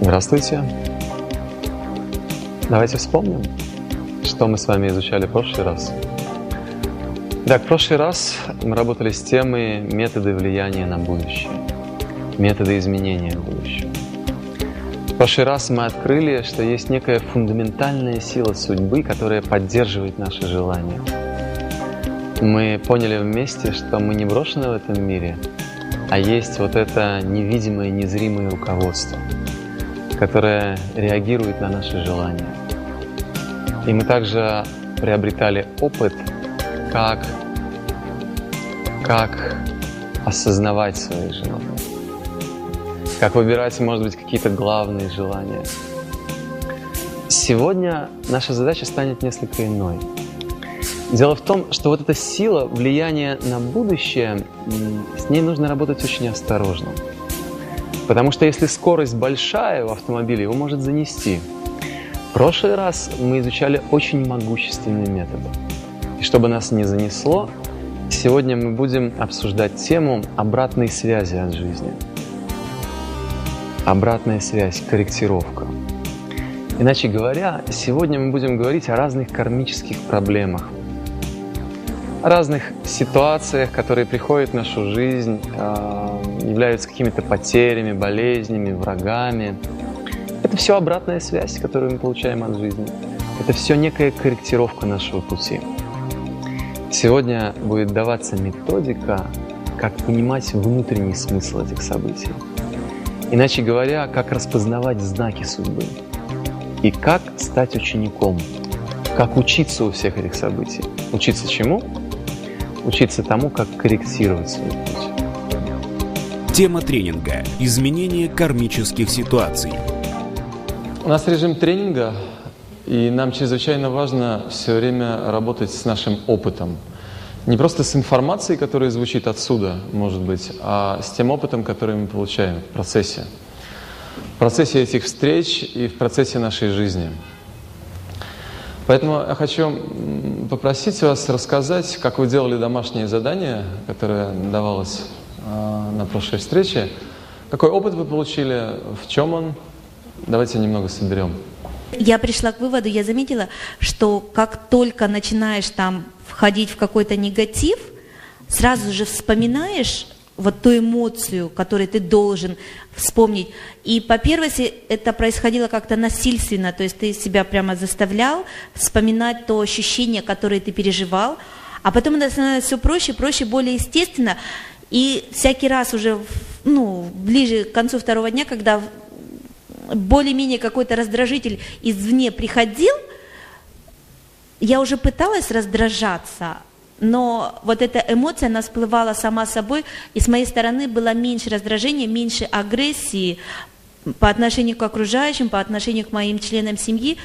Здравствуйте. Давайте вспомним, что мы с вами изучали в прошлый раз. Да, в прошлый раз мы работали с темой методы влияния на будущее, методы изменения будущего. В прошлый раз мы открыли, что есть некая фундаментальная сила судьбы, которая поддерживает наши желания. Мы поняли вместе, что мы не брошены в этом мире, а есть вот это невидимое, незримое руководство, которое реагирует на наши желания. И мы также приобретали опыт, как осознавать свои желания, как выбирать, может быть, какие-то главные желания. Сегодня наша задача станет несколько иной. Дело в том, что вот эта сила влияния на будущее, с ней нужно работать очень осторожно. Потому что если скорость большая у автомобиля, его может занести. В прошлый раз мы изучали очень могущественные методы. И чтобы нас не занесло, сегодня мы будем обсуждать тему обратной связи от жизни. Обратная связь, корректировка. Иначе говоря, сегодня мы будем говорить о разных кармических проблемах, о разных ситуациях, которые приходят в нашу жизнь, являются какими-то потерями, болезнями, врагами. Это все обратная связь, которую мы получаем от жизни. Это все некая корректировка нашего пути. Сегодня будет даваться методика, как понимать внутренний смысл этих событий. Иначе говоря, как распознавать знаки судьбы. И как стать учеником. Как учиться у всех этих событий. Учиться чему? Учиться тому, как корректировать свой путь. Тема тренинга – изменение кармических ситуаций. У нас режим тренинга, и нам чрезвычайно важно все время работать с нашим опытом. Не просто с информацией, которая звучит отсюда, может быть, а с тем опытом, который мы получаем в процессе. В процессе этих встреч и в процессе нашей жизни. Поэтому я хочу попросить вас рассказать, как вы делали домашнее задание, которое давалось на прошлой встрече. Какой опыт вы получили, в чем он? Давайте немного соберем. Я пришла к выводу, я заметила, что как только начинаешь там входить в какой-то негатив, сразу же вспоминаешь вот ту эмоцию, которую ты должен вспомнить. И по первости это происходило как-то насильственно, то есть ты себя прямо заставлял вспоминать то ощущение, которое ты переживал, а потом это становится все проще, более естественно. И всякий раз уже, ближе к концу второго дня, когда более-менее какой-то раздражитель извне приходил, я уже пыталась раздражаться, но вот эта эмоция, она всплывала сама собой, и с моей стороны было меньше раздражения, меньше агрессии по отношению к окружающим, по отношению к моим членам семьи,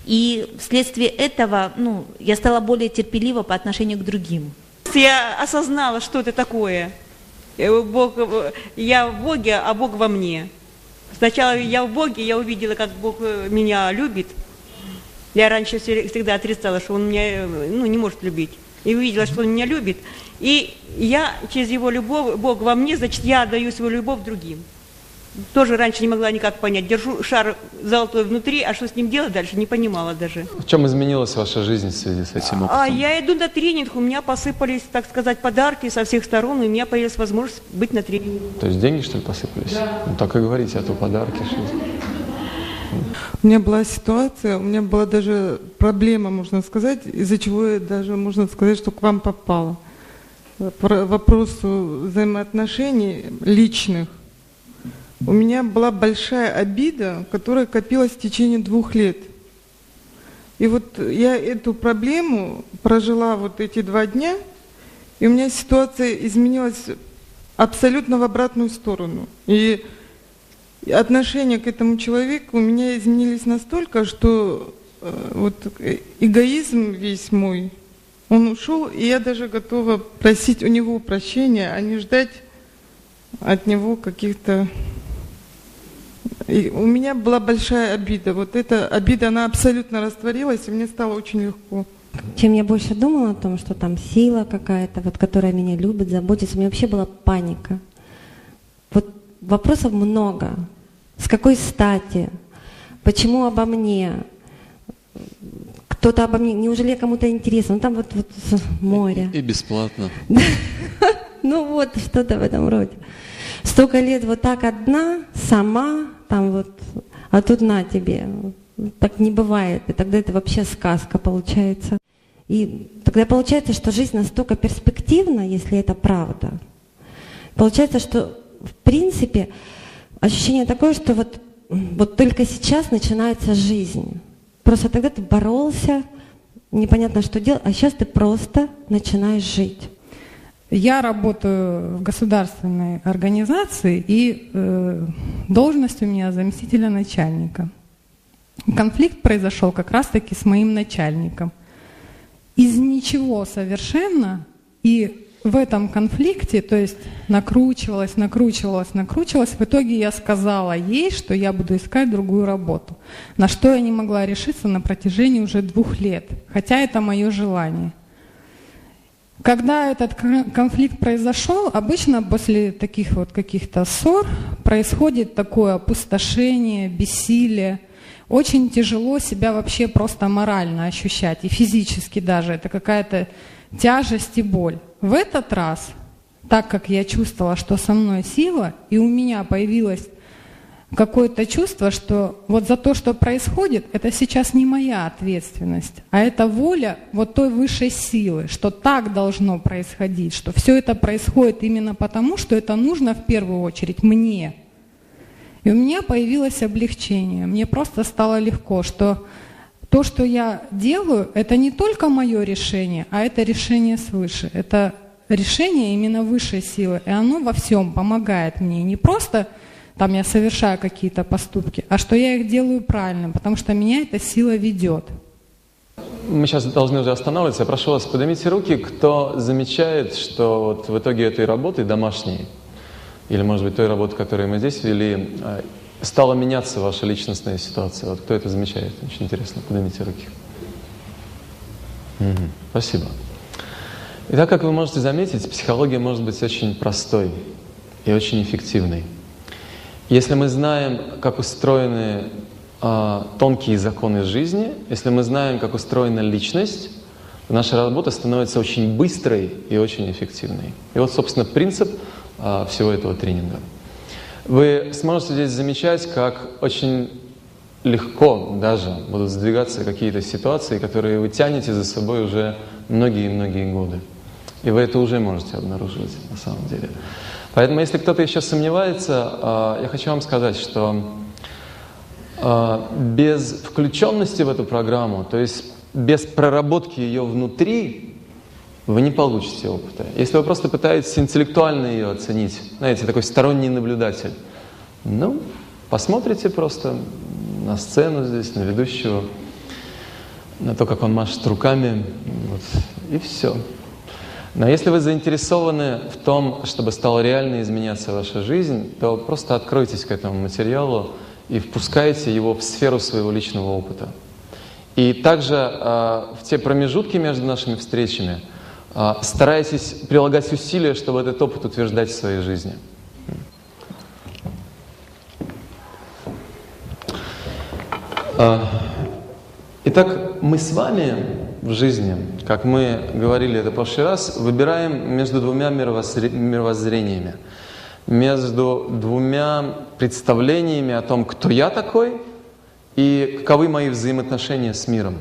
и вследствие этого, я стала более терпелива по отношению к другим. Я осознала, что это такое. Я в Боге, а Бог во мне. Сначала я в Боге, я увидела, как Бог меня любит. Я раньше всегда отрицала, что Он меня не может любить. И увидела, что Он меня любит. И я через Его любовь, Бог во мне, значит, я отдаю свою любовь другим. Тоже раньше не могла никак понять. Держу шар золотой внутри, а что с ним делать дальше, не понимала даже. В чем изменилась ваша жизнь в связи с этим опытом? Я иду на тренинг, у меня посыпались, так сказать, подарки со всех сторон, и у меня появилась возможность быть на тренинге. То есть деньги, что ли, посыпались? Да. Так и говорите, а то подарки. У меня была ситуация, у меня была даже проблема, можно сказать, из-за чего я даже, можно сказать, что к вам попала. По вопросу взаимоотношений личных. У меня была большая обида, которая копилась в течение 2 лет. И вот я эту проблему прожила вот эти 2 дня, и у меня ситуация изменилась абсолютно в обратную сторону. И отношения к этому человеку у меня изменились настолько, что вот эгоизм весь мой, он ушел, и я даже готова просить у него прощения, а не ждать от него каких-то... И у меня была большая обида. Вот эта обида, она абсолютно растворилась, и мне стало очень легко. Чем я больше думала о том, что там сила какая-то, вот, которая меня любит, заботится, у меня вообще была паника. Вот вопросов много. С какой стати? Почему обо мне? Кто-то обо мне, неужели кому-то интересно? Ну там вот море. И бесплатно. Ну вот, что-то в этом роде. Столько лет вот так одна, сама, там вот, а тут на тебе. Так не бывает. И тогда это вообще сказка получается. И тогда получается, что жизнь настолько перспективна, если это правда. Получается, что в принципе ощущение такое, что вот только сейчас начинается жизнь. Просто тогда ты боролся, непонятно что делать, а сейчас ты просто начинаешь жить. Я работаю в государственной организации, и должность у меня заместителя начальника. Конфликт произошел как раз-таки с моим начальником. Из ничего совершенно, и в этом конфликте, то есть накручивалась. В итоге я сказала ей, что я буду искать другую работу. На что я не могла решиться на протяжении уже 2 лет, хотя это мое желание. Когда этот конфликт произошел, обычно после таких вот каких-то ссор происходит такое опустошение, бессилие. Очень тяжело себя вообще просто морально ощущать, и физически даже. Это какая-то тяжесть и боль. В этот раз, так как я чувствовала, что со мной сила, и у меня появилось какое-то чувство, что вот за то, что происходит, это сейчас не моя ответственность, а это воля вот той высшей силы, что так должно происходить, что все это происходит именно потому, что это нужно в первую очередь мне. И у меня появилось облегчение, мне просто стало легко, что то, что я делаю, это не только мое решение, а это решение свыше. Это решение именно высшей силы, и оно во всем помогает мне. Не просто там я совершаю какие-то поступки, а что я их делаю правильно, потому что меня эта сила ведет. Мы сейчас должны уже останавливаться. Я прошу вас, поднимите руки, кто замечает, что вот в итоге этой работы домашней, или, может быть, той работы, которую мы здесь вели, стала меняться ваша личностная ситуация. Вот кто это замечает? Очень интересно. Поднимите руки. Спасибо. Итак, как вы можете заметить, психология может быть очень простой и очень эффективной. Если мы знаем, как устроены тонкие законы жизни, если мы знаем, как устроена личность, то наша работа становится очень быстрой и очень эффективной. И вот, собственно, принцип всего этого тренинга. Вы сможете здесь замечать, как очень легко даже будут сдвигаться какие-то ситуации, которые вы тянете за собой уже многие-многие годы. И вы это уже можете обнаруживать на самом деле. Поэтому, если кто-то еще сомневается, я хочу вам сказать, что без включенности в эту программу, то есть без проработки ее внутри, вы не получите опыта. Если вы просто пытаетесь интеллектуально ее оценить, знаете, такой сторонний наблюдатель, ну, посмотрите просто на сцену здесь, на ведущего, на то, как он машет руками, вот, и все. Но если вы заинтересованы в том, чтобы стала реально изменяться ваша жизнь, то просто откройтесь к этому материалу и впускайте его в сферу своего личного опыта. И также в те промежутки между нашими встречами старайтесь прилагать усилия, чтобы этот опыт утверждать в своей жизни. Итак, мы с вами в жизни, как мы говорили это в прошлый раз, выбираем между 2 мировоззрениями, между 2 представлениями о том, кто я такой и каковы мои взаимоотношения с миром.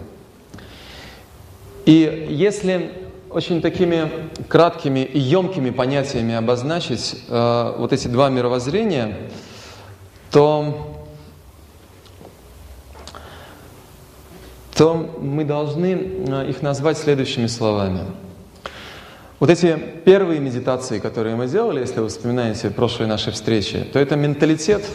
И если очень такими краткими и емкими понятиями обозначить вот эти 2 мировоззрения, то мы должны их назвать следующими словами. Вот эти первые медитации, которые мы делали, если вы вспоминаете прошлые наши встречи, то это менталитет.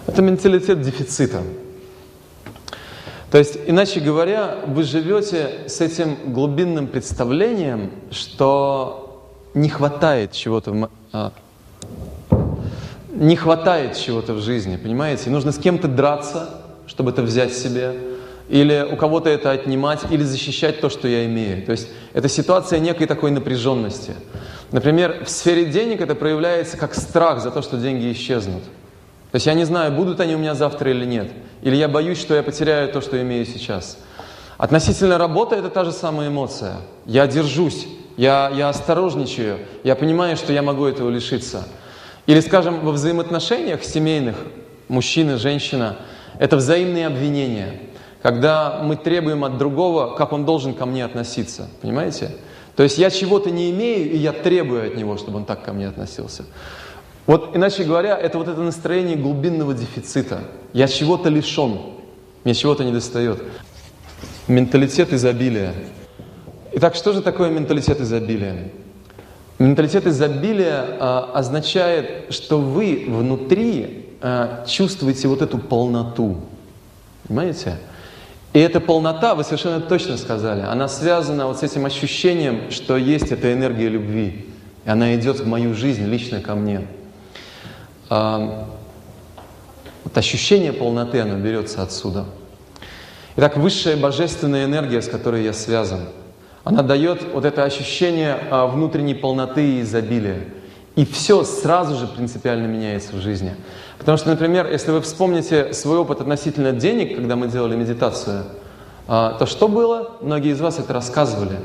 Это менталитет дефицита. То есть, иначе говоря, вы живете с этим глубинным представлением, что не хватает чего-то в жизни, понимаете? Нужно с кем-то драться, чтобы это взять себе. или у кого-то это отнимать, или защищать то, что я имею. То есть это ситуация некой такой напряженности. Например, в сфере денег это проявляется как страх за то, что деньги исчезнут. То есть я не знаю, будут они у меня завтра или нет. Или я боюсь, что я потеряю то, что имею сейчас. Относительно работы это та же самая эмоция. Я держусь, я осторожничаю, я понимаю, что я могу этого лишиться. Или, скажем, во взаимоотношениях семейных, мужчина, женщина, это взаимные обвинения. Когда мы требуем от другого, как он должен ко мне относиться. Понимаете? То есть я чего-то не имею, и я требую от него, чтобы он так ко мне относился. Вот, иначе говоря, это вот это настроение глубинного дефицита. Я чего-то лишен, мне чего-то недостает. Менталитет изобилия. Итак, что же такое менталитет изобилия? Менталитет изобилия означает, что вы внутри чувствуете вот эту полноту. Понимаете? И эта полнота, вы совершенно точно сказали, она связана вот с этим ощущением, что есть эта энергия любви. И она идет в мою жизнь, лично ко мне. Вот ощущение полноты, оно берется отсюда. Итак, высшая божественная энергия, с которой я связан, она дает вот это ощущение внутренней полноты и изобилия. И все сразу же принципиально меняется в жизни. Потому что, например, если вы вспомните свой опыт относительно денег, когда мы делали медитацию, то что было? Многие из вас это рассказывали.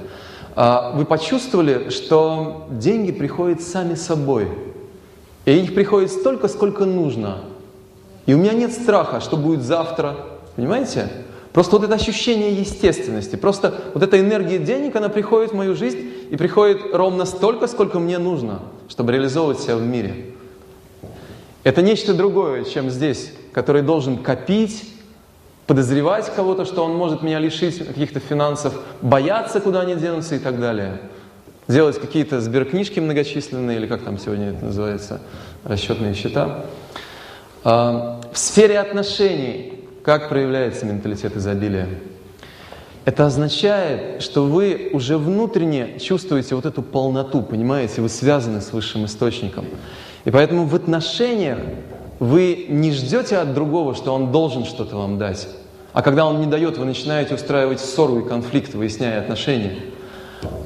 Вы почувствовали, что деньги приходят сами собой. И их приходит столько, сколько нужно. И у меня нет страха, что будет завтра. Понимаете? Просто вот это ощущение естественности, просто вот эта энергия денег, она приходит в мою жизнь и приходит ровно столько, сколько мне нужно, чтобы реализовывать себя в мире. Это нечто другое, чем здесь, который должен копить, подозревать кого-то, что он может меня лишить каких-то финансов, бояться, куда они денутся и так далее. Делать какие-то сберкнижки многочисленные, или как там сегодня это называется, расчетные счета. В сфере отношений как проявляется менталитет изобилия? Это означает, что вы уже внутренне чувствуете вот эту полноту, понимаете, вы связаны с высшим источником. И поэтому в отношениях вы не ждете от другого, что он должен что-то вам дать. А когда он не дает, вы начинаете устраивать ссору и конфликт, выясняя отношения.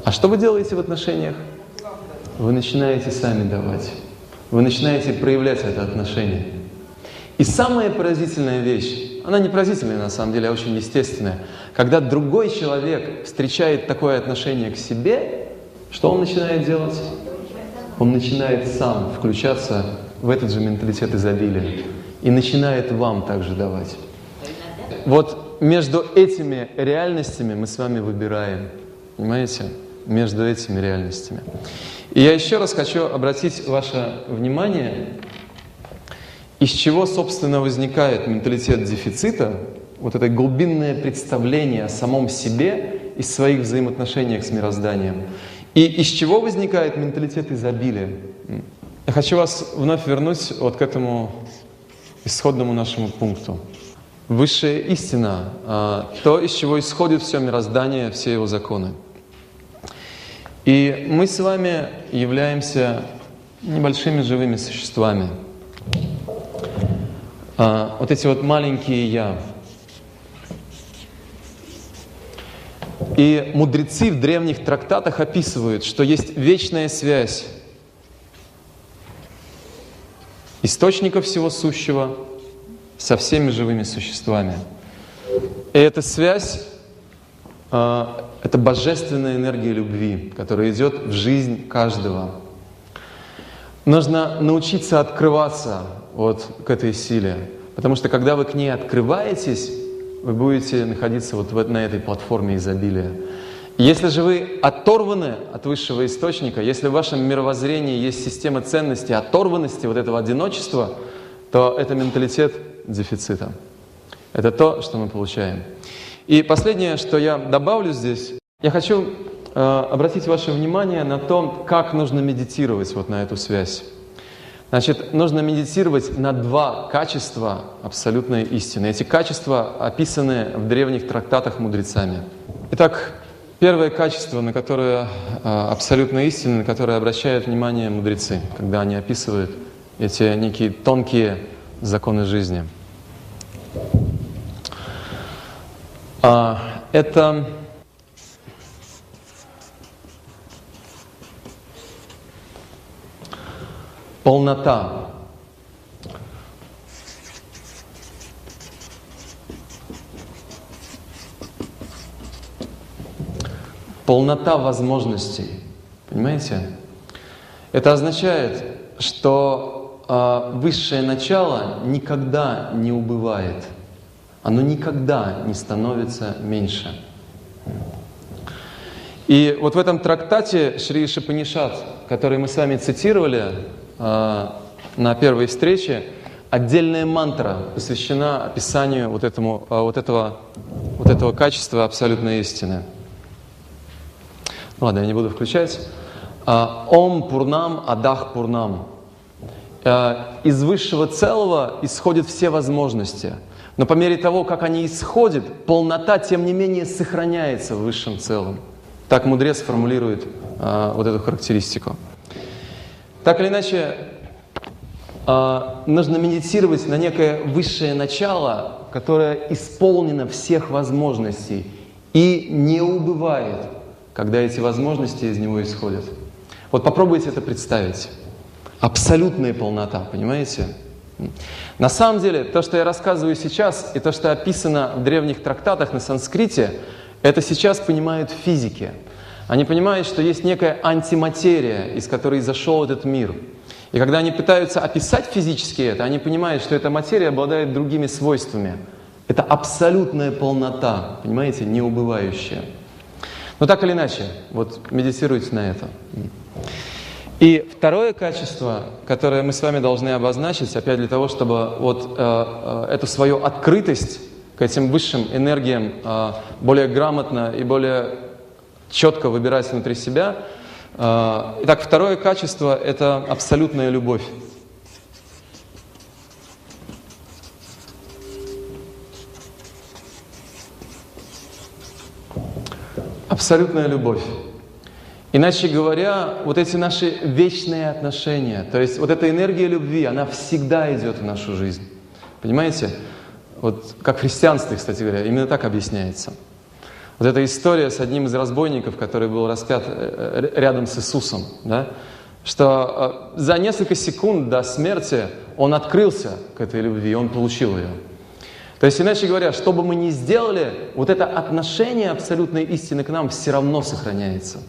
А что вы делаете в отношениях? Вы начинаете сами давать. Вы начинаете проявлять это отношение. И самая поразительная вещь, она не поразительная на самом деле, а очень естественная. Когда другой человек встречает такое отношение к себе, что он начинает делать? Он начинает сам включаться в этот же менталитет изобилия и начинает вам также давать. Вот между этими реальностями мы с вами выбираем. Понимаете? Между этими реальностями. И я еще раз хочу обратить ваше внимание, из чего, собственно, возникает менталитет дефицита, вот это глубинное представление о самом себе и своих взаимоотношениях с мирозданием. И из чего возникает менталитет изобилия? Я хочу вас вновь вернуть вот к этому исходному нашему пункту. Высшая истина, то, из чего исходит все мироздание, все его законы. И мы с вами являемся небольшими живыми существами. Вот эти вот маленькие «я». И мудрецы в древних трактатах описывают, что есть вечная связь источника всего сущего со всеми живыми существами. И эта связь — это божественная энергия любви, которая идет в жизнь каждого. Нужно научиться открываться вот к этой силе, потому что когда вы к ней открываетесь, вы будете находиться вот на этой платформе изобилия. Если же вы оторваны от высшего источника, если в вашем мировоззрении есть система ценностей оторванности, вот этого одиночества, то это менталитет дефицита. Это то, что мы получаем. И последнее, что я добавлю здесь, я хочу обратить ваше внимание на то, как нужно медитировать вот на эту связь. Значит, нужно медитировать на два качества абсолютной истины. Эти качества описаны в древних трактатах мудрецами. Итак, первое качество, на которое абсолютная истина, на которое обращают внимание мудрецы, когда они описывают эти некие тонкие законы жизни. Это полнота. Полнота возможностей. Понимаете? Это означает, что высшее начало никогда не убывает. Оно никогда не становится меньше. И вот в этом трактате Шри Ишупанишад, который мы с вами цитировали на первой встрече, отдельная мантра посвящена описанию вот этого качества абсолютной истины. Ладно, я не буду включать. Ом Пурнам Адах Пурнам. Из высшего целого исходят все возможности. Но по мере того, как они исходят, полнота, тем не менее, сохраняется в высшем целом. Так мудрец формулирует вот эту характеристику. Так или иначе, нужно медитировать на некое высшее начало, которое исполнено всех возможностей и не убывает, когда эти возможности из него исходят. Вот попробуйте это представить. Абсолютная полнота, понимаете? На самом деле, то, что я рассказываю сейчас, и то, что описано в древних трактатах на санскрите, это сейчас понимают физики. Они понимают, что есть некая антиматерия, из которой зашел этот мир. И когда они пытаются описать физически это, они понимают, что эта материя обладает другими свойствами. Это абсолютная полнота, понимаете, неубывающая. Но так или иначе, вот медитируйте на это. И второе качество, которое мы с вами должны обозначить, опять для того, чтобы вот эту свою открытость к этим высшим энергиям более грамотно и более четко выбирать внутри себя. Итак, второе качество – это абсолютная любовь. Абсолютная любовь. Иначе говоря, вот эти наши вечные отношения, то есть вот эта энергия любви, она всегда идет в нашу жизнь. Понимаете? Вот как в христианстве, кстати говоря, именно так объясняется. Вот эта история с одним из разбойников, который был распят рядом с Иисусом, да? Что за несколько секунд до смерти он открылся к этой любви, он получил ее. То есть, иначе говоря, что бы мы ни сделали, вот это отношение абсолютной истины к нам все равно сохраняется.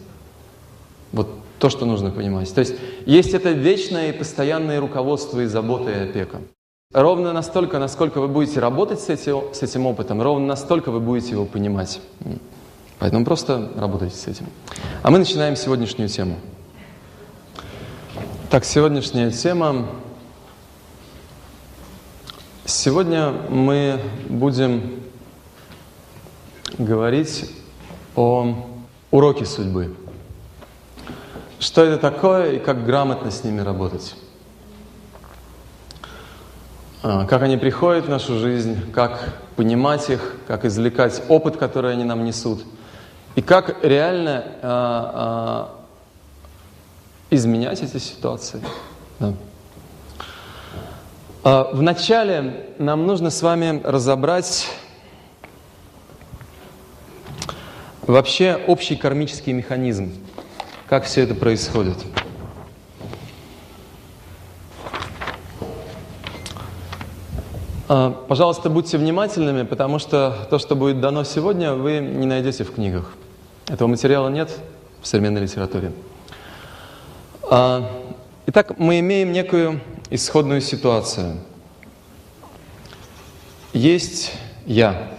Вот то, что нужно понимать. То есть это вечное и постоянное руководство и забота и опека. Ровно настолько, насколько вы будете работать с этим опытом, ровно настолько вы будете его понимать. Поэтому просто работайте с этим. А мы начинаем сегодняшнюю тему. Так, сегодняшняя тема. Сегодня мы будем говорить о уроке судьбы. Что это такое и как грамотно с ними работать. Как они приходят в нашу жизнь, как понимать их, как извлекать опыт, который они нам несут, и как реально изменять эти ситуации. Да. Вначале нам нужно с вами разобрать вообще общий кармический механизм, как все это происходит. Пожалуйста, будьте внимательными, потому что то, что будет дано сегодня, вы не найдете в книгах. Этого материала нет в современной литературе. Итак, мы имеем некую исходную ситуацию. Есть я.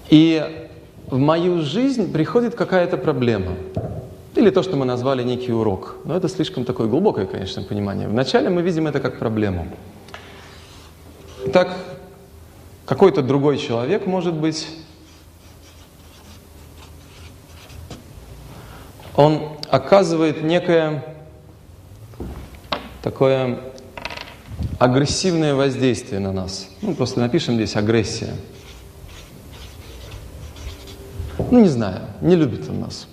И в мою жизнь приходит какая-то проблема. Или то, что мы назвали некий урок. Но это слишком такое глубокое, конечно, понимание. Вначале мы видим это как проблему. Итак, какой-то другой человек, может быть, он оказывает некое такое агрессивное воздействие на нас. Просто напишем здесь агрессия. Не знаю, не любит он нас.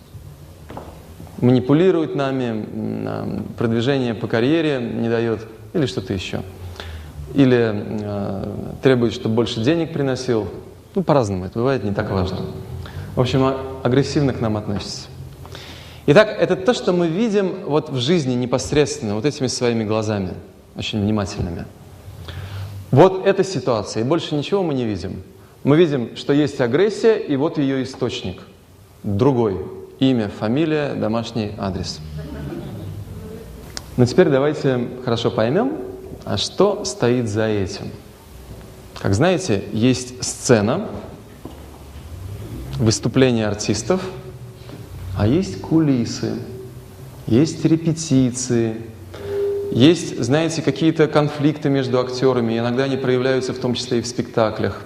Манипулирует нами, продвижение по карьере не дает или что-то еще. или требует, чтобы больше денег приносил. Ну, по-разному это бывает, не так важно. В общем, агрессивно к нам относится. Итак, это то, что мы видим вот в жизни непосредственно, вот этими своими глазами, очень внимательными. Вот эта ситуация, и больше ничего мы не видим. Мы видим, что есть агрессия, и вот ее источник. Другой. Имя, фамилия, домашний адрес. Но теперь давайте хорошо поймем, а что стоит за этим. Как знаете, есть сцена, выступления артистов, а есть кулисы, есть репетиции, есть, знаете, какие-то конфликты между актерами, и иногда они проявляются в том числе и в спектаклях.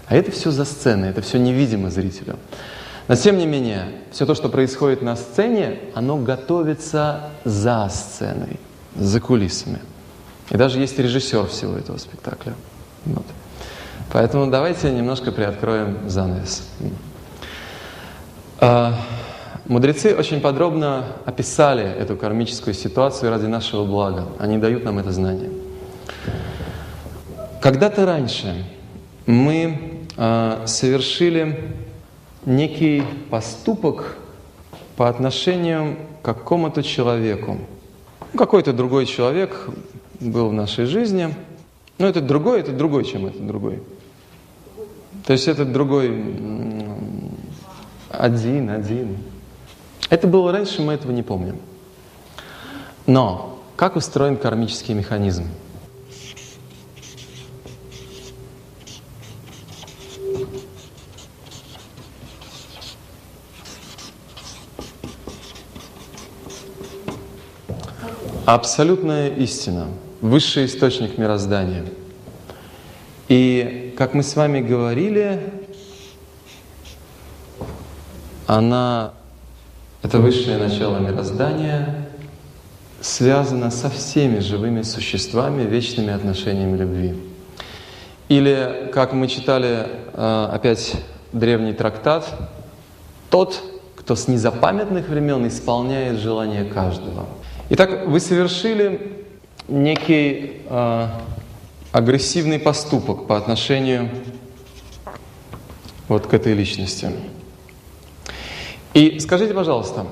А это все за сценой, это все невидимо зрителю. Но тем не менее, все то, что происходит на сцене, оно готовится за сценой, за кулисами. И даже есть режиссер всего этого спектакля. Вот. Поэтому давайте немножко приоткроем занавес. Мудрецы очень подробно описали эту кармическую ситуацию ради нашего блага. Они дают нам это знание. Когда-то раньше мы совершили некий поступок по отношению к какому-то человеку. Какой-то другой человек был в нашей жизни. Но этот другой, чем этот другой. То есть этот другой один. Это было раньше, мы этого не помним. Но как устроен кармический механизм? Абсолютная истина, высший источник мироздания. И, как мы с вами говорили, это высшее начало мироздания, связано со всеми живыми существами, вечными отношениями любви. Или, как мы читали опять древний трактат, тот, кто с незапамятных времен исполняет желания каждого. Итак, вы совершили некий агрессивный поступок по отношению вот к этой личности. И скажите, пожалуйста,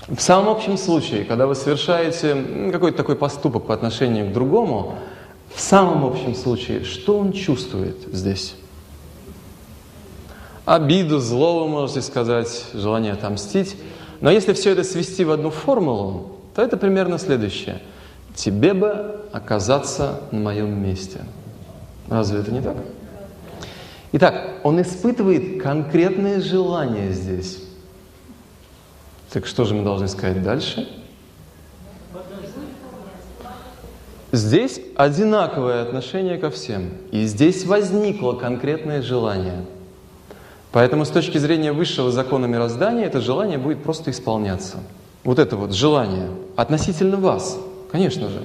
в самом общем случае, когда вы совершаете какой-то такой поступок по отношению к другому, в самом общем случае, что он чувствует здесь? Обиду, зло, вы можете сказать, желание отомстить. Но если все это свести в одну формулу, то это примерно следующее. Тебе бы оказаться на моем месте. Разве это не так? Итак, он испытывает конкретное желание здесь. Так что же мы должны сказать дальше? Здесь одинаковое отношение ко всем. И здесь возникло конкретное желание. Поэтому с точки зрения высшего закона мироздания, это желание будет просто исполняться. Вот это вот желание относительно вас, конечно же.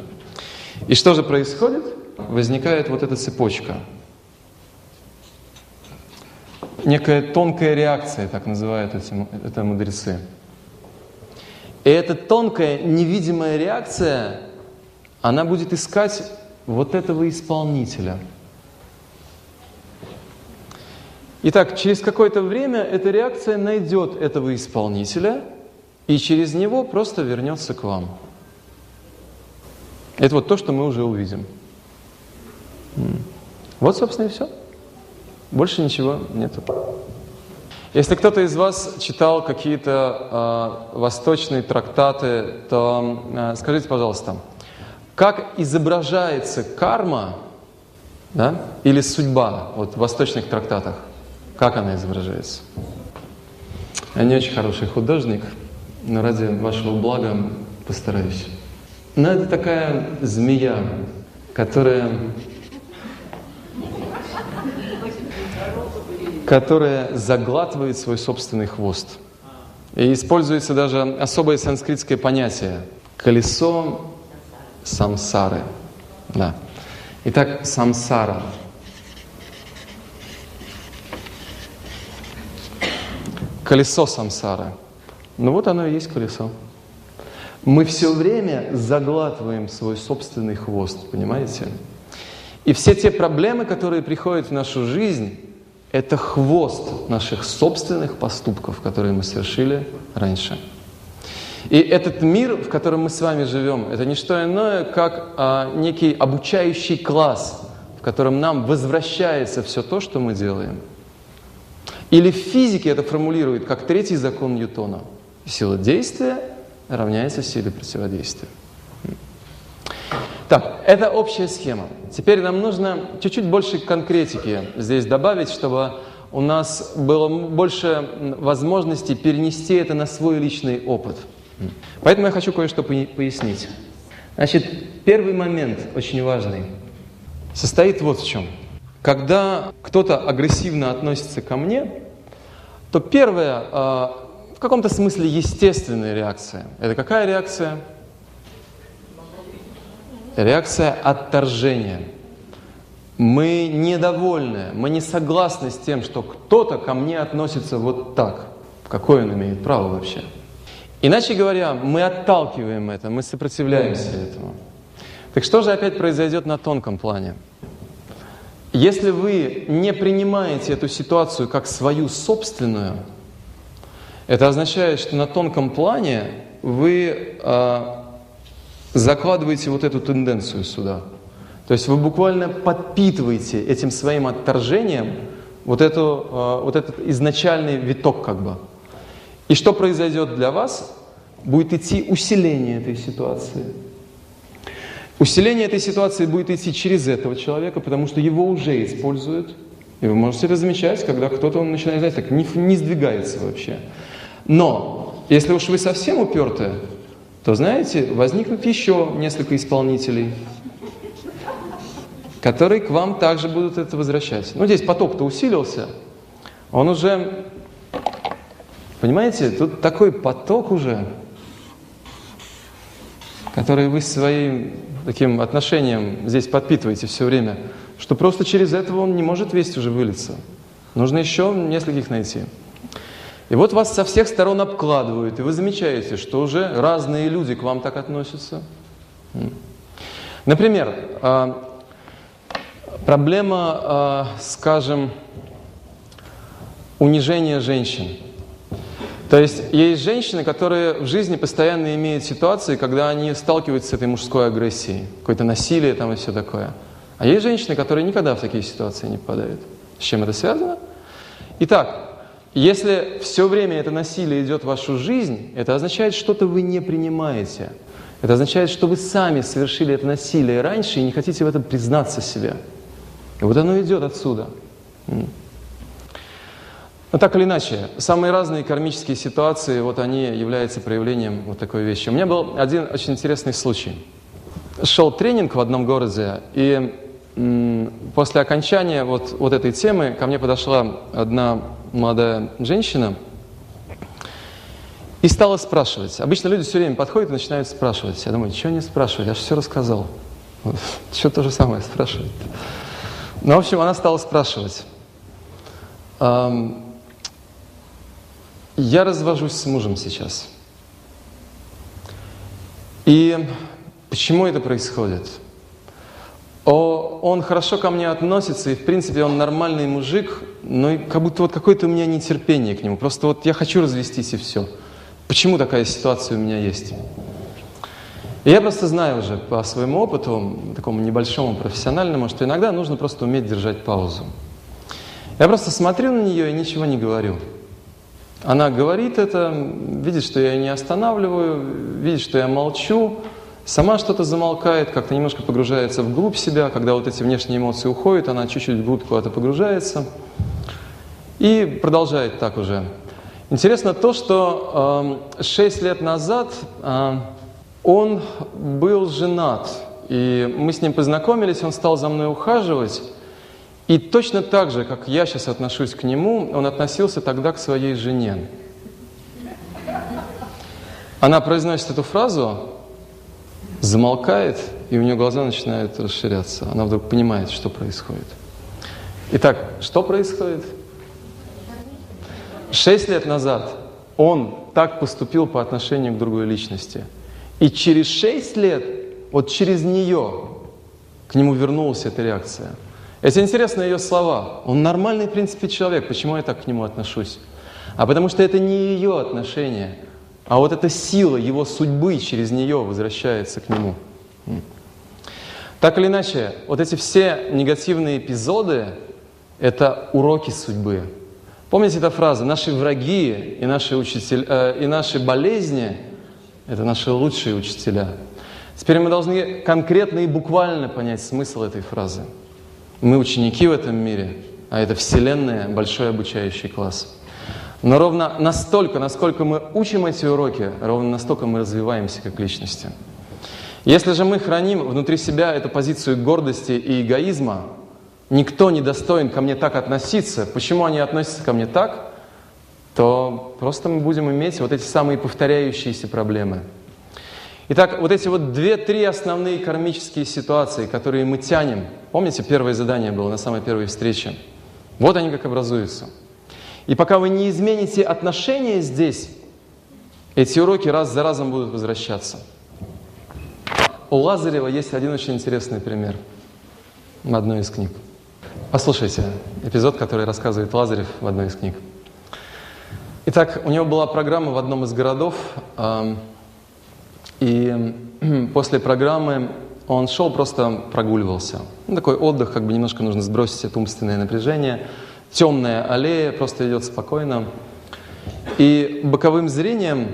И что же происходит? Возникает вот эта цепочка. Некая тонкая реакция, так называют это мудрецы. И эта тонкая, невидимая реакция, она будет искать вот этого исполнителя. Итак, через какое-то время эта реакция найдет этого исполнителя, и через него просто вернется к вам. Это вот то, что мы уже увидим. Вот, собственно, и все. Больше ничего нету. Если кто-то из вас читал какие-то восточные трактаты, то скажите, пожалуйста, как изображается карма, да, или судьба вот, в восточных трактатах? Как она изображается? Я не очень хороший художник, но ради вашего блага постараюсь. Но это такая змея, которая заглатывает свой собственный хвост. И используется даже особое санскритское понятие – колесо самсары. Да. Итак, самсара. Колесо самсары. Ну вот оно и есть колесо. Мы все время заглатываем свой собственный хвост, понимаете? И все те проблемы, которые приходят в нашу жизнь, это хвост наших собственных поступков, которые мы совершили раньше. И этот мир, в котором мы с вами живем, это не что иное, как некий обучающий класс, в котором нам возвращается все то, что мы делаем. Или в физике это формулирует как третий закон Ньютона. Сила действия равняется силе противодействия. Так, это общая схема. Теперь нам нужно чуть-чуть больше конкретики здесь добавить, чтобы у нас было больше возможностей перенести это на свой личный опыт. Поэтому я хочу кое-что пояснить. Значит, первый момент, очень важный, состоит вот в чем. Когда кто-то агрессивно относится ко мне, то первая, в каком-то смысле естественная реакция. Это какая реакция? Реакция отторжения. Мы недовольны, мы не согласны с тем, что кто-то ко мне относится вот так. Какое он имеет право вообще? Иначе говоря, мы отталкиваем это, мы сопротивляемся этому. Так что же опять произойдет на тонком плане? Если вы не принимаете эту ситуацию как свою собственную, это означает, что на тонком плане вы закладываете вот эту тенденцию сюда. То есть вы буквально подпитываете этим своим отторжением вот этот изначальный виток как бы. И что произойдет для вас? Будет идти усиление этой ситуации. Усиление этой ситуации будет идти через этого человека, потому что его уже используют. И вы можете это замечать, когда кто-то начинает, знаете, так не сдвигается вообще. Но если уж вы совсем упертые, то, знаете, возникнут еще несколько исполнителей, которые к вам также будут это возвращать. Ну, здесь поток-то усилился, он уже, понимаете, тут такой поток уже, который вы своим таким отношением здесь подпитываете все время, что просто через этого он не может весь уже вылиться. Нужно еще нескольких найти. И вот вас со всех сторон обкладывают, и вы замечаете, что уже разные люди к вам так относятся. Например, проблема, скажем, унижения женщин. То есть есть женщины, которые в жизни постоянно имеют ситуации, когда они сталкиваются с этой мужской агрессией, какое-то насилие там и все такое. А есть женщины, которые никогда в такие ситуации не попадают. С чем это связано? Итак, если все время это насилие идет в вашу жизнь, это означает, что что-то вы не принимаете. Это означает, что вы сами совершили это насилие раньше и не хотите в этом признаться себе. И вот оно идет отсюда. Но так или иначе, самые разные кармические ситуации, вот они являются проявлением вот такой вещи. У меня был один очень интересный случай. Шел тренинг в одном городе, и после окончания вот этой темы ко мне подошла одна молодая женщина и стала спрашивать. Обычно люди все время подходят и начинают спрашивать. Я думаю, что не спрашивать, я же все рассказал. Что то же самое спрашивать? Ну, в общем, она стала спрашивать. Я развожусь с мужем сейчас. И почему это происходит? Он хорошо ко мне относится, и в принципе он нормальный мужик, но как будто вот какое-то у меня нетерпение к нему. Просто вот я хочу развестись и все. Почему такая ситуация у меня есть? И я просто знаю уже по своему опыту, такому небольшому, профессиональному, что иногда нужно просто уметь держать паузу. Я просто смотрю на нее и ничего не говорю. Она говорит это, видит, что я ее не останавливаю, видит, что я молчу, сама что-то замолкает, как-то немножко погружается вглубь себя. Когда вот эти внешние эмоции уходят, она чуть-чуть вглубь куда-то погружается и продолжает так уже. Интересно то, что 6 лет назад он был женат, и мы с ним познакомились, он стал за мной ухаживать. И точно так же, как я сейчас отношусь к нему, он относился тогда к своей жене. Она произносит эту фразу, замолкает, и у нее глаза начинают расширяться. Она вдруг понимает, что происходит. Итак, что происходит? 6 лет назад он так поступил по отношению к другой личности. И через 6 лет, вот через нее, к нему вернулась эта реакция. Это интересны ее слова. Он нормальный, в принципе, человек. Почему я так к нему отношусь? А потому что это не ее отношение, а вот эта сила его судьбы через нее возвращается к нему. Так или иначе, вот эти все негативные эпизоды – это уроки судьбы. Помните эту фразу? Наши враги и наши болезни – это наши лучшие учителя. Теперь мы должны конкретно и буквально понять смысл этой фразы. Мы ученики в этом мире, а это Вселенная, большой обучающий класс. Но ровно настолько, насколько мы учим эти уроки, ровно настолько мы развиваемся как личности. Если же мы храним внутри себя эту позицию гордости и эгоизма, никто не достоин ко мне так относиться, почему они относятся ко мне так, то просто мы будем иметь вот эти самые повторяющиеся проблемы. Итак, вот эти вот 2-3 основные кармические ситуации, которые мы тянем. Помните, первое задание было на самой первой встрече? Вот они как образуются. И пока вы не измените отношения здесь, эти уроки раз за разом будут возвращаться. У Лазарева есть один очень интересный пример в одной из книг. Послушайте эпизод, который рассказывает Лазарев в одной из книг. Итак, у него была программа в одном из городов, и после программы он шел, просто прогуливался. Такой отдых, как бы немножко нужно сбросить это умственное напряжение. Темная аллея, просто идет спокойно. И боковым зрением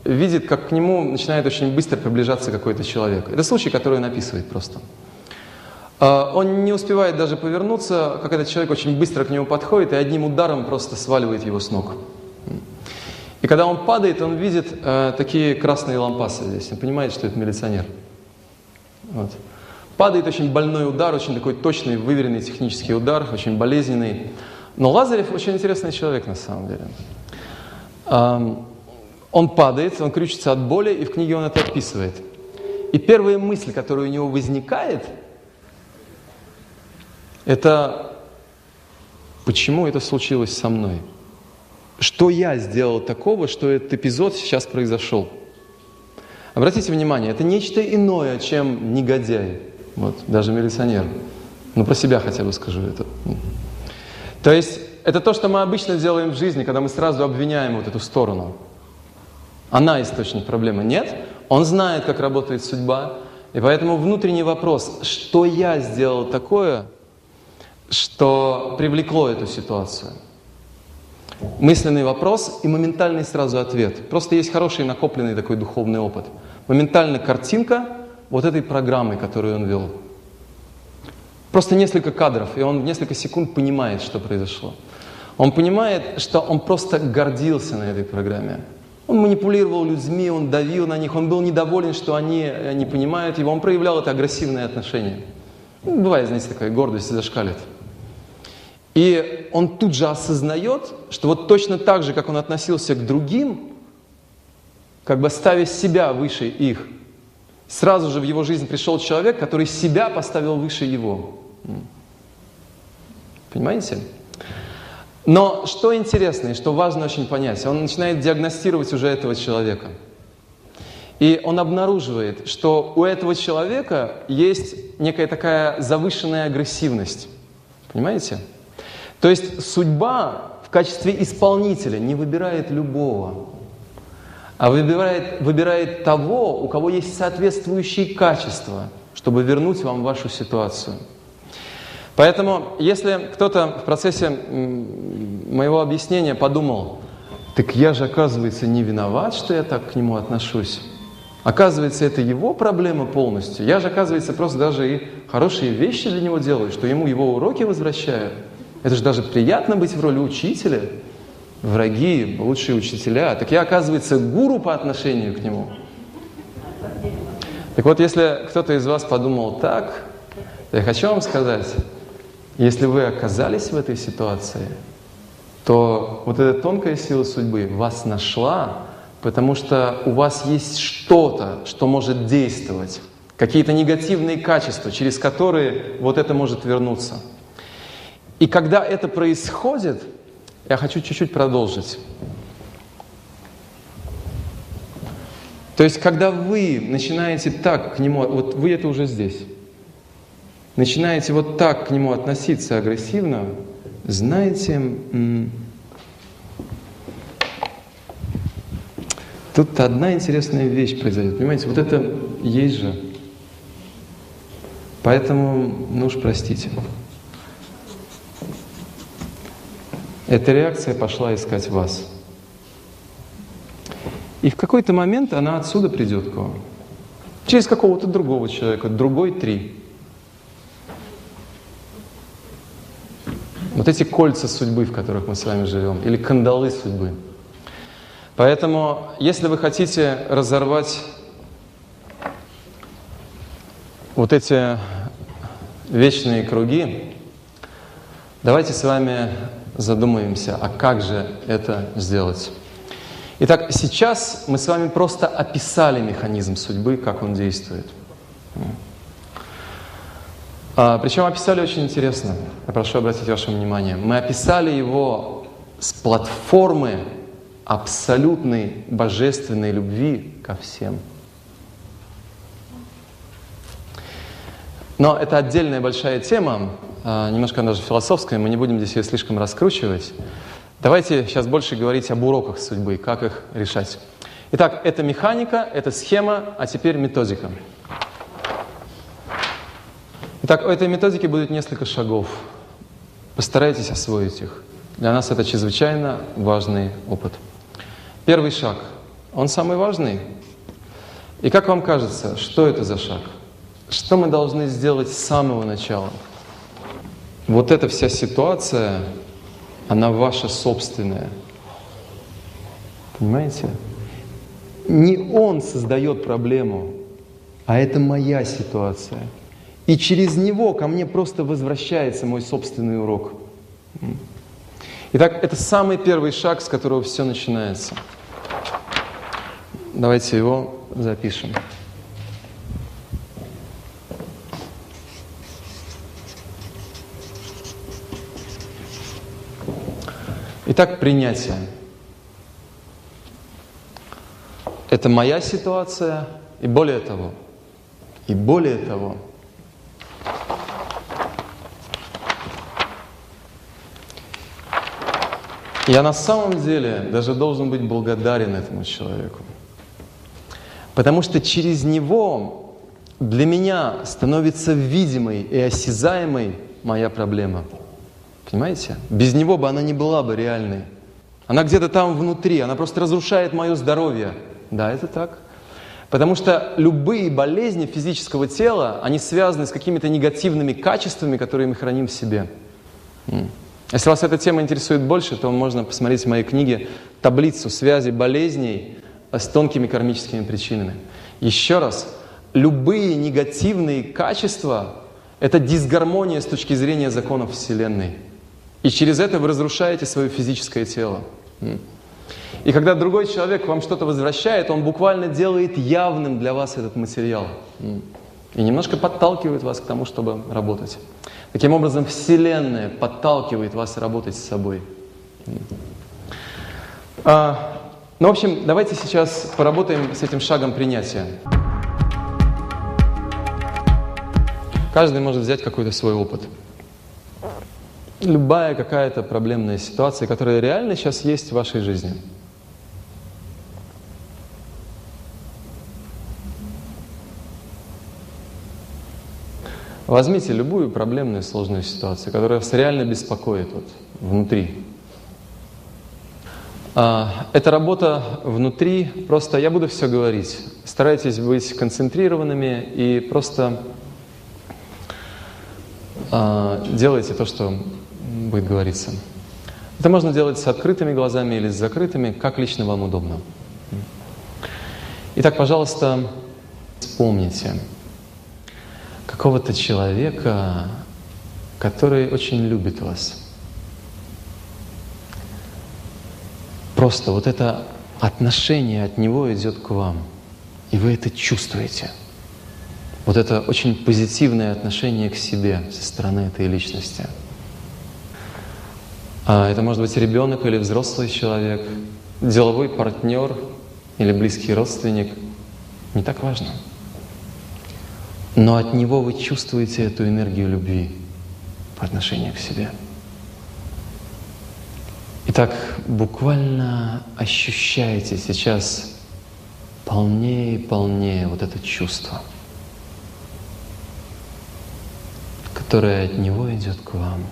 видит, как к нему начинает очень быстро приближаться какой-то человек. Это случай, который он описывает просто. Он не успевает даже повернуться, как этот человек очень быстро к нему подходит и одним ударом просто сваливает его с ног. И когда он падает, он видит такие красные лампасы здесь. Он понимает, что это милиционер. Вот. Падает очень больной удар, очень такой точный, выверенный технический удар, очень болезненный. Но Лазарев очень интересный человек на самом деле. Он падает, он крючится от боли, и в книге он это описывает. И первая мысль, которая у него возникает, это почему это случилось со мной? Что я сделал такого, что этот эпизод сейчас произошел? Обратите внимание, это нечто иное, чем негодяй. Вот, даже милиционер. Ну, про себя хотя бы скажу это. То есть, это то, что мы обычно делаем в жизни, когда мы сразу обвиняем вот эту сторону. Она источник проблемы. Нет, он знает, как работает судьба. И поэтому внутренний вопрос, что я сделал такое, что привлекло эту ситуацию? Мысленный вопрос и моментальный сразу ответ. Просто есть хороший накопленный такой духовный опыт. Моментально картинка вот этой программы, которую он вел. Просто несколько кадров, и он в несколько секунд понимает, что произошло. Он понимает, что он просто гордился на этой программе. Он манипулировал людьми, он давил на них, он был недоволен, что они не понимают его, он проявлял это агрессивное отношение. Ну, бывает, знаете, такая гордость зашкалит. И он тут же осознает, что вот точно так же, как он относился к другим, как бы ставя себя выше их, сразу же в его жизнь пришел человек, который себя поставил выше его. Понимаете? Но что интересно и что важно очень понять, он начинает диагностировать уже этого человека. И он обнаруживает, что у этого человека есть некая такая завышенная агрессивность. Понимаете? То есть судьба в качестве исполнителя не выбирает любого, а выбирает того, у кого есть соответствующие качества, чтобы вернуть вам вашу ситуацию. Поэтому, если кто-то в процессе моего объяснения подумал, так я же, оказывается, не виноват, что я так к нему отношусь. Оказывается, это его проблема полностью. Я же, оказывается, просто даже и хорошие вещи для него делаю, что ему его уроки возвращаю. Это же даже приятно быть в роли учителя. Враги, лучшие учителя. Так я, оказывается, гуру по отношению к нему. Так вот, если кто-то из вас подумал так, то я хочу вам сказать, если вы оказались в этой ситуации, то вот эта тонкая сила судьбы вас нашла, потому что у вас есть что-то, что может действовать, какие-то негативные качества, через которые вот это может вернуться. И когда это происходит, я хочу чуть-чуть продолжить. То есть, когда вы начинаете так к нему, вот вы это уже здесь, начинаете вот так к нему относиться агрессивно, знаете, тут одна интересная вещь произойдет. Понимаете, вот это есть же. Поэтому, ну уж простите. Эта реакция пошла искать вас. И в какой-то момент она отсюда придет к вам. Через какого-то другого человека, другой 3. Вот эти кольца судьбы, в которых мы с вами живем, или кандалы судьбы. Поэтому, если вы хотите разорвать вот эти вечные круги, давайте с вами задумаемся, а как же это сделать? Итак, сейчас мы с вами просто описали механизм судьбы, как он действует. Причем описали очень интересно. Я прошу обратить ваше внимание. Мы описали его с платформы абсолютной божественной любви ко всем. Но это отдельная большая тема, немножко даже философская, мы не будем здесь ее слишком раскручивать. Давайте сейчас больше говорить об уроках судьбы, как их решать. Итак, это механика, это схема, а теперь методика. Итак, у этой методики будет несколько шагов. Постарайтесь освоить их. Для нас это чрезвычайно важный опыт. Первый шаг, он самый важный. И как вам кажется, что это за шаг? Что мы должны сделать с самого начала? Вот эта вся ситуация, она ваша собственная. Понимаете? Не он создает проблему, а это моя ситуация. И через него ко мне просто возвращается мой собственный урок. Итак, это самый первый шаг, с которого все начинается. Давайте его запишем. Итак, принятие. Это моя ситуация, и более того, я на самом деле даже должен быть благодарен этому человеку. Потому что через него для меня становится видимой и осязаемой моя проблема. Понимаете? Без него бы она не была бы реальной. Она где-то там внутри, она просто разрушает мое здоровье. Да, это так. Потому что любые болезни физического тела, они связаны с какими-то негативными качествами, которые мы храним в себе. Если вас эта тема интересует больше, то можно посмотреть в моей книге таблицу связи болезней с тонкими кармическими причинами. Еще раз, любые негативные качества – это дисгармония с точки зрения законов Вселенной. И через это вы разрушаете свое физическое тело. И когда другой человек вам что-то возвращает, он буквально делает явным для вас этот материал. И немножко подталкивает вас к тому, чтобы работать. Таким образом, Вселенная подталкивает вас работать с собой. В общем, давайте сейчас поработаем с этим шагом принятия. Каждый может взять какой-то свой опыт. Любая какая-то проблемная ситуация, которая реально сейчас есть в вашей жизни. Возьмите любую проблемную сложную ситуацию, которая вас реально беспокоит внутри. Это работа внутри, просто я буду все говорить. Старайтесь быть концентрированными и просто делайте то, что будет говориться. Это можно делать с открытыми глазами или с закрытыми, как лично вам удобно. Итак, пожалуйста, вспомните какого-то человека, который очень любит вас. Просто вот это отношение от него идет к вам, и вы это чувствуете. Вот это очень позитивное отношение к себе со стороны этой личности. Это может быть ребенок или взрослый человек, деловой партнер или близкий родственник. Не так важно. но от него вы чувствуете эту энергию любви по отношению к себе. Итак, буквально ощущаете сейчас полнее и полнее вот это чувство, которое от него идет к вам.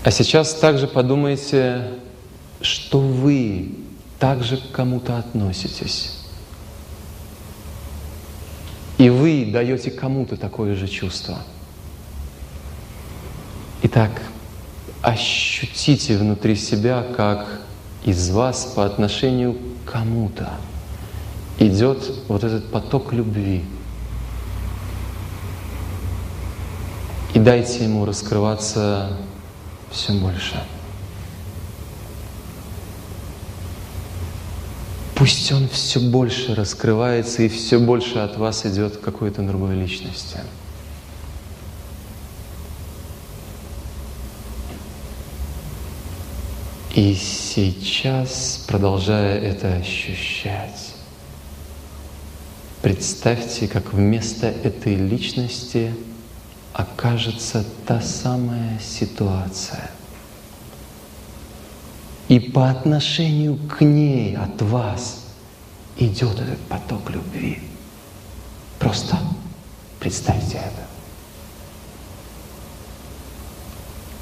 А сейчас также подумайте, что вы также к кому-то относитесь. И вы даете кому-то такое же чувство. Итак, ощутите внутри себя, как из вас по отношению к кому-то идет вот этот поток любви. И дайте ему раскрываться все больше. Пусть он все больше раскрывается и все больше от вас идет к какой-то другой личности. И сейчас, продолжая это ощущать, представьте, как вместо этой личности окажется та самая ситуация. И по отношению к ней от вас идет этот поток любви. Просто представьте это.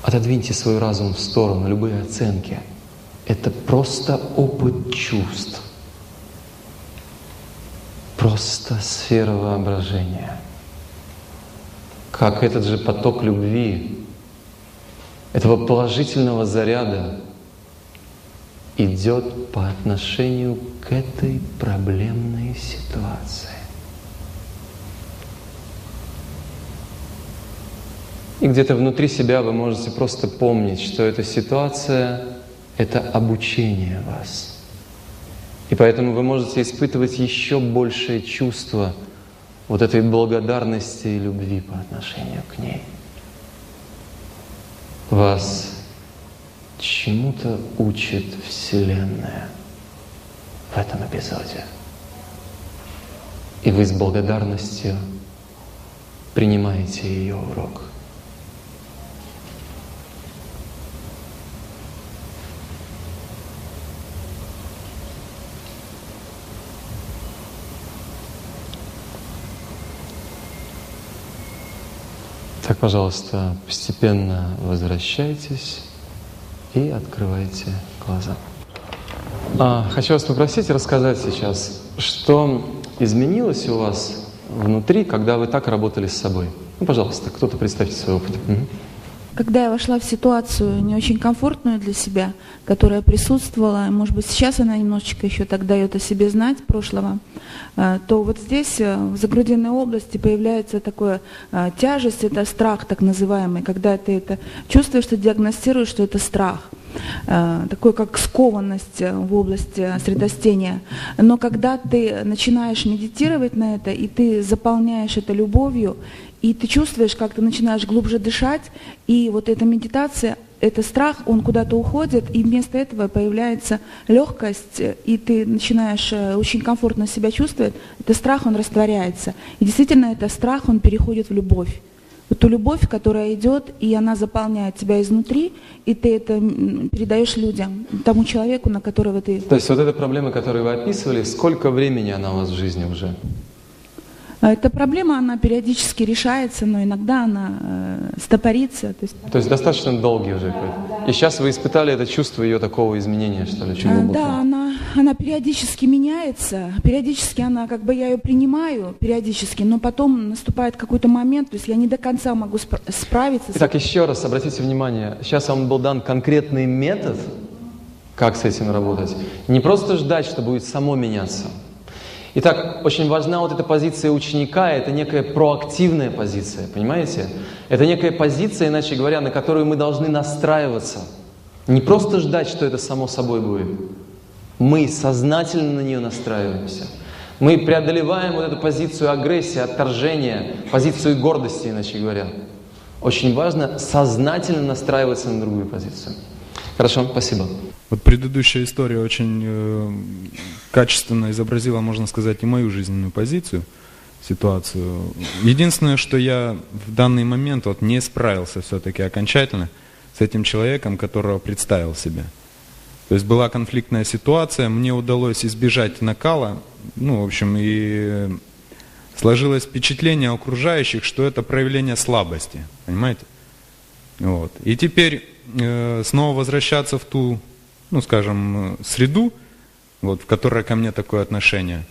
Отодвиньте свой разум в сторону, любые оценки. Это просто опыт чувств. Просто сфера воображения. Как этот же поток любви, этого положительного заряда идет по отношению к этой проблемной ситуации. И где-то внутри себя вы можете просто помнить, что эта ситуация — это обучение вас. И поэтому вы можете испытывать еще большее чувство вот этой благодарности и любви по отношению к ней. Вас чему-то учит Вселенная в этом эпизоде. И вы с благодарностью принимаете ее урок. Так, пожалуйста, постепенно возвращайтесь и открывайте глаза. Хочу вас попросить рассказать сейчас, что изменилось у вас внутри, когда вы так работали с собой. Ну, пожалуйста, кто-то представьте свой опыт. Когда я вошла в ситуацию не очень комфортную для себя, которая присутствовала, может быть, сейчас она немножечко еще так дает о себе знать прошлого, то вот здесь, в загрудинной области, появляется такая тяжесть, это страх так называемый, когда ты это чувствуешь, что диагностируешь, что это страх. Такой как скованность в области средостения. Но когда ты начинаешь медитировать на это, и ты заполняешь это любовью, и ты чувствуешь, как ты начинаешь глубже дышать, и вот эта медитация, это страх, он куда-то уходит, и вместо этого появляется легкость, и ты начинаешь очень комфортно себя чувствовать, этот страх, он растворяется. И действительно, этот страх, он переходит в любовь. Вот ту любовь, которая идет, и она заполняет тебя изнутри, и ты это передаешь людям, тому человеку, на которого ты... То есть вот эта проблема, которую вы описывали, сколько времени она у вас в жизни уже? Эта проблема, она периодически решается, но иногда она стопорится. То есть достаточно долгий уже. И сейчас вы испытали это чувство ее такого изменения, что ли, очень глубокого? Да, она периодически меняется, периодически она, как бы я ее принимаю, периодически, но потом наступает какой-то момент, то есть я не до конца могу справиться. Итак, еще раз обратите внимание, сейчас вам был дан конкретный метод, как с этим работать. Не просто ждать, что будет само меняться. Итак, очень важна вот эта позиция ученика, это некая проактивная позиция, понимаете? Это некая позиция, иначе говоря, на которую мы должны настраиваться. Не просто ждать, что это само собой будет. Мы сознательно на нее настраиваемся. Мы преодолеваем вот эту позицию агрессии, отторжения, позицию гордости, иначе говоря. Очень важно сознательно настраиваться на другую позицию. Хорошо, спасибо. Вот предыдущая история очень качественно изобразила, можно сказать, и мою жизненную позицию, ситуацию. Единственное, что я в данный момент вот не справился все-таки окончательно с этим человеком, которого представил себе. То есть была конфликтная ситуация, мне удалось избежать накала, ну, в общем, и сложилось впечатление окружающих, что это проявление слабости, понимаете? Вот. И теперь снова возвращаться в ту, ну, скажем, среду, вот, в которой ко мне такое отношение,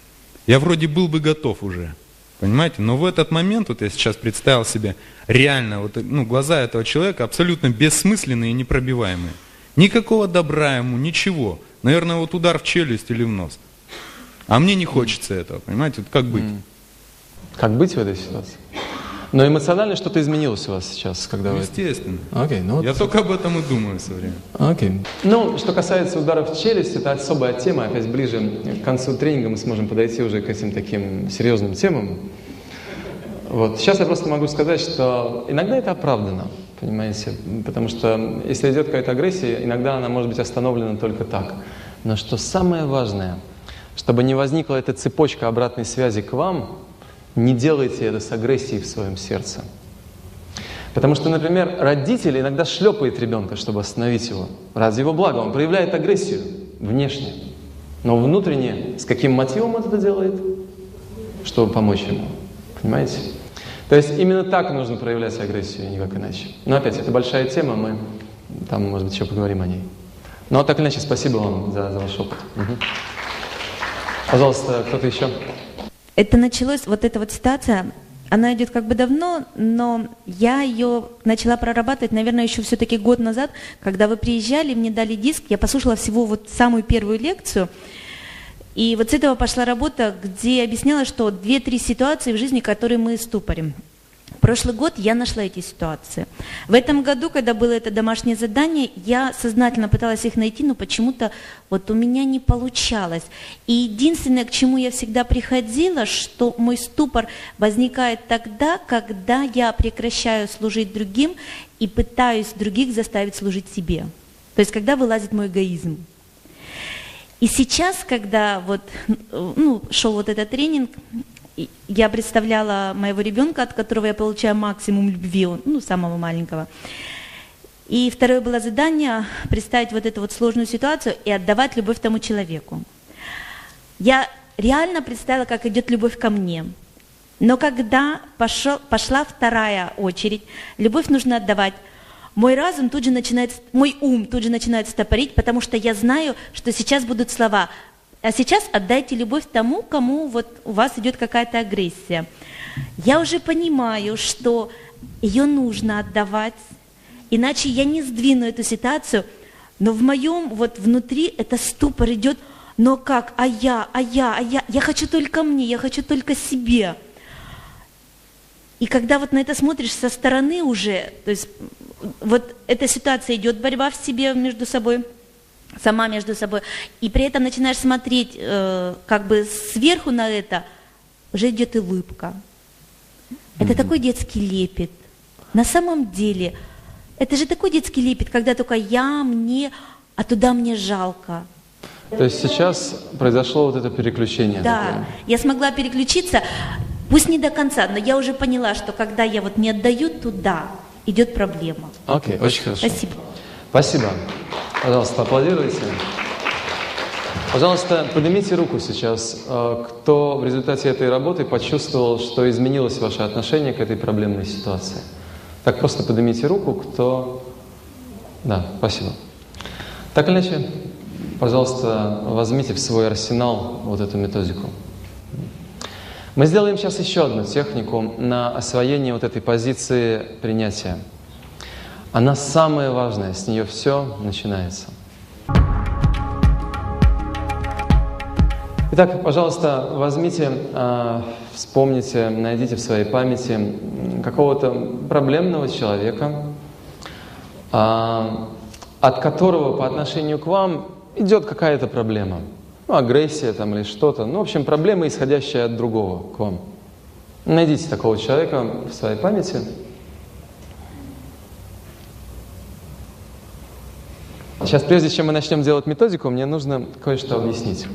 я вроде был бы готов уже, понимаете? Но в этот момент, вот я сейчас представил себе, реально, вот, ну, глаза этого человека абсолютно бессмысленные и непробиваемые. Никакого добра ему, ничего. Наверное, вот удар в челюсть или в нос. А мне не хочется этого, понимаете? Вот как быть? Как быть в этой ситуации? Но эмоционально что-то изменилось у вас сейчас, когда вы... Естественно. Окей, ну вот... Я только об этом и думаю все время. Окей. Ну, что касается ударов в челюсть, это особая тема. Опять ближе к концу тренинга мы сможем подойти уже к этим таким серьезным темам. Вот. Сейчас я просто могу сказать, что иногда это оправдано, понимаете? Потому что если идет какая-то агрессия, иногда она может быть остановлена только так. Но что самое важное, чтобы не возникла эта цепочка обратной связи к вам, не делайте это с агрессией в своем сердце. Потому что, например, родитель иногда шлепает ребенка, чтобы остановить его. Ради его блага. Он проявляет агрессию внешне. Но внутренне, с каким мотивом он это делает? Чтобы помочь ему. Понимаете? То есть именно так нужно проявлять агрессию, никак иначе. Но опять, это большая тема, мы там, может быть, еще поговорим о ней. Но так или иначе, спасибо вам за ваш опыт. Угу. Пожалуйста, кто-то еще? Это началось, вот эта вот ситуация, она идет как бы давно, но я ее начала прорабатывать, наверное, еще все-таки год назад, когда вы приезжали, мне дали диск, я послушала всего вот самую первую лекцию, и вот с этого пошла работа, где объясняла, что 2-3 ситуации в жизни, которые мы ступорим. Прошлый год я нашла эти ситуации. В этом году, когда было это домашнее задание, я сознательно пыталась их найти, но почему-то вот у меня не получалось. И единственное, к чему я всегда приходила, что мой ступор возникает тогда, когда я прекращаю служить другим и пытаюсь других заставить служить себе. То есть, когда вылазит мой эгоизм. И сейчас, когда вот, шел вот этот тренинг, я представляла моего ребенка, от которого я получаю максимум любви, самого маленького. И второе было задание представить вот эту вот сложную ситуацию и отдавать любовь тому человеку. Я реально представила, как идет любовь ко мне. Но когда пошла вторая очередь, любовь нужно отдавать, мой ум тут же начинает стопорить, потому что я знаю, что сейчас будут слова: а сейчас отдайте любовь тому, кому вот у вас идет какая-то агрессия. Я уже понимаю, что ее нужно отдавать, иначе я не сдвину эту ситуацию, но в моем вот внутри это ступор идет: но как, я хочу только мне, я хочу только себе. И когда вот на это смотришь со стороны уже, то есть вот эта ситуация идет, борьба в себе между собой, сама между собой, и при этом начинаешь смотреть как бы сверху на это, уже идет улыбка. Это такой детский лепет. На самом деле, это же такой детский лепет, когда только я, мне, а туда мне жалко. То есть сейчас произошло вот это переключение. Да, такое. Я смогла переключиться, пусть не до конца, но я уже поняла, что когда я вот не отдаю туда, идет проблема. Окей, очень хорошо. Спасибо. Спасибо. Пожалуйста, аплодируйте. Пожалуйста, поднимите руку сейчас, кто в результате этой работы почувствовал, что изменилось ваше отношение к этой проблемной ситуации. Так, просто поднимите руку, кто... Да, спасибо. Так или иначе, пожалуйста, возьмите в свой арсенал вот эту методику. Мы сделаем сейчас еще одну технику на освоение вот этой позиции принятия. Она самая важная, с нее все начинается. Итак, пожалуйста, возьмите, вспомните, найдите в своей памяти какого-то проблемного человека, от которого по отношению к вам идет какая-то проблема. Агрессия там или что-то. В общем, проблема, исходящая от другого к вам. Найдите такого человека в своей памяти. Сейчас, прежде чем мы начнем делать методику, мне нужно кое-что объяснить.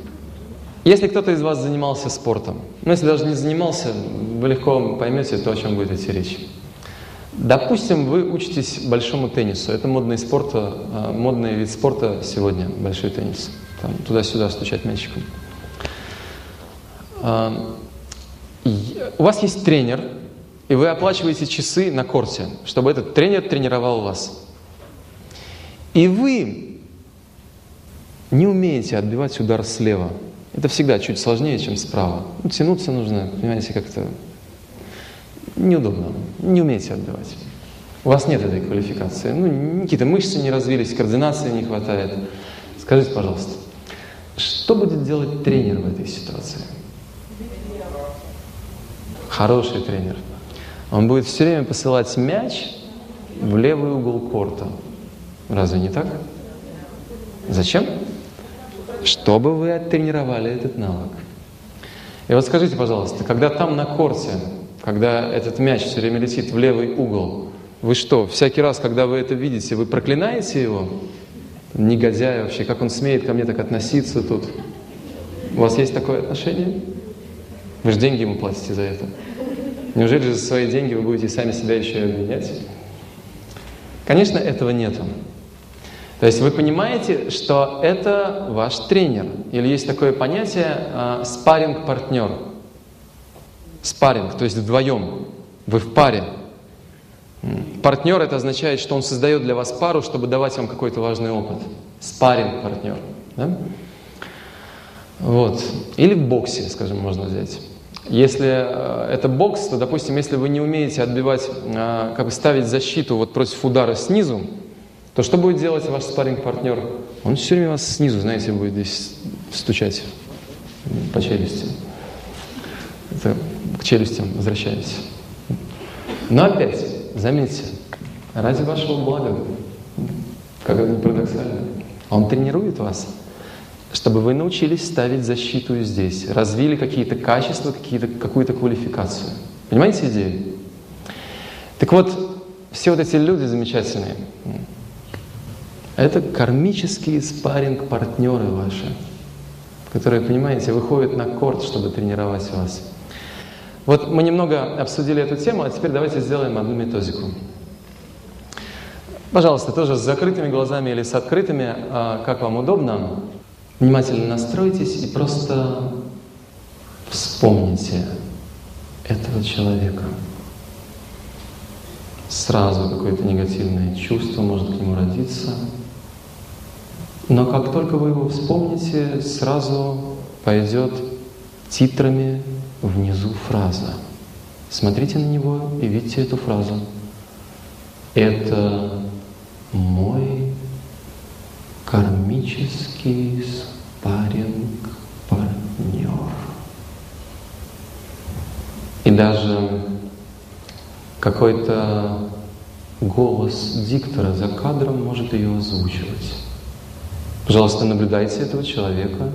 Если кто-то из вас занимался спортом, ну если даже не занимался, вы легко поймете то, о чем будет идти речь. Допустим, вы учитесь большому теннису. Это модный вид спорта сегодня, большой теннис. Там, туда-сюда стучать мячиком. У вас есть тренер, и вы оплачиваете часы на корте, чтобы этот тренер тренировал вас. И вы не умеете отбивать удар слева. Это всегда чуть сложнее, чем справа. Ну, тянуться нужно, понимаете, как-то неудобно. Не умеете отбивать. У вас нет этой квалификации. Ну, какие-то мышцы не развились, координации не хватает. Скажите, пожалуйста, что будет делать тренер в этой ситуации? Хороший тренер. Он будет все время посылать мяч в левый угол корта. Разве не так? Зачем? Чтобы вы оттренировали этот навык. И вот скажите, пожалуйста, когда там на корте, когда этот мяч все время летит в левый угол, вы что, всякий раз, когда вы это видите, вы проклинаете его? Негодяй вообще, как он смеет ко мне так относиться тут? У вас есть такое отношение? Вы же деньги ему платите за это. Неужели же за свои деньги вы будете сами себя еще и обвинять? Конечно, этого нету. То есть вы понимаете, что это ваш тренер. Или есть такое понятие спарринг-партнер. Спарринг, то есть вдвоем. Вы в паре. Партнер — это означает, что он создает для вас пару, чтобы давать вам какой-то важный опыт. Спарринг-партнер. Да? Вот. Или в боксе, скажем, можно взять. Если это бокс, то, допустим, если вы не умеете отбивать, как бы ставить защиту вот против удара снизу, то что будет делать ваш спарринг-партнер? Он все время вас снизу, знаете, будет здесь стучать по челюсти. Это к челюстям возвращаемся. Но опять, заметьте, ради вашего блага, как это ни парадоксально, он тренирует вас, чтобы вы научились ставить защиту здесь, развили какие-то качества, какую-то квалификацию. Понимаете идею? Так вот, все вот эти люди замечательные, это кармические спарринг-партнеры ваши, которые, понимаете, выходят на корт, чтобы тренировать вас. Вот мы немного обсудили эту тему, а теперь давайте сделаем одну методику. Пожалуйста, тоже с закрытыми глазами или с открытыми, как вам удобно. Внимательно настройтесь и просто вспомните этого человека. Сразу какое-то негативное чувство может к нему родиться. Но как только вы его вспомните, сразу пойдет титрами внизу фраза. Смотрите на него и видите эту фразу. Это мой кармический спарринг-партнер. И даже какой-то голос диктора за кадром может ее озвучивать. Пожалуйста, наблюдайте этого человека.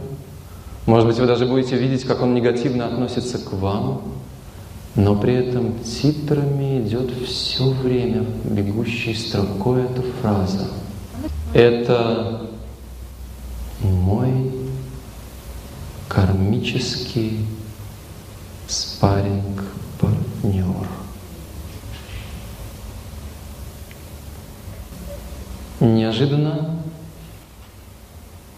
Может быть, вы даже будете видеть, как он негативно относится к вам, но при этом титрами идет все время бегущей строкой эта фраза. Это мой кармический спарринг-партнер. Неожиданно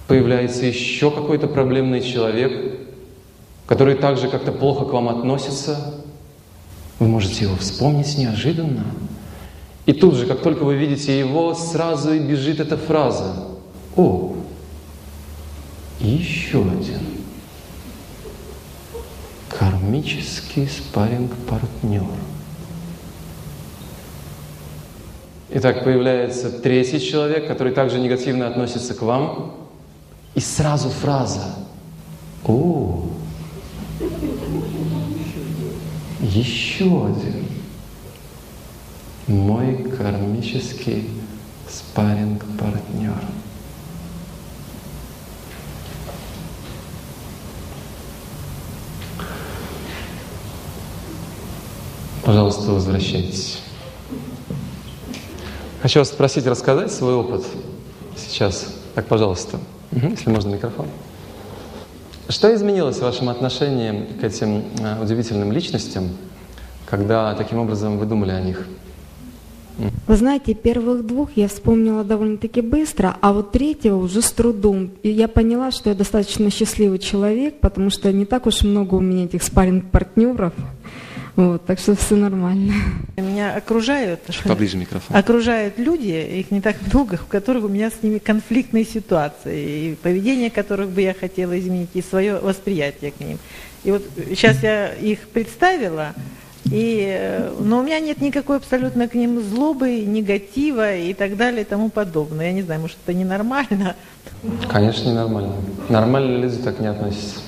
появляется еще какой-то проблемный человек, который также как-то плохо к вам относится. Вы можете его вспомнить неожиданно. И тут же, как только вы видите его, сразу и бежит эта фраза. О, еще один кармический спарринг-партнер. Итак, появляется третий человек, который также негативно относится к вам. И сразу фраза. О, еще один мой кармический спарринг-партнер. Пожалуйста, возвращайтесь. Хочу вас спросить, рассказать свой опыт. сейчас. Так, пожалуйста, если можно, микрофон. Что изменилось в вашем отношении к этим удивительным личностям, когда таким образом вы думали о них? Вы знаете, первых двух я вспомнила довольно-таки быстро, а вот третьего уже с трудом. И я поняла, что я достаточно счастливый человек, потому что не так уж много у меня этих спарринг-партнеров. Вот, так что все нормально. Меня окружают, поближе микрофон. Окружают люди, их не так много, в которых у меня с ними конфликтные ситуации, и поведение которых бы я хотела изменить, и свое восприятие к ним. И вот сейчас я их представила, но у меня нет никакой абсолютно к ним злобы, негатива и так далее и тому подобное. Я не знаю, может, это ненормально? Конечно, ненормально. Нормальные люди так не относятся.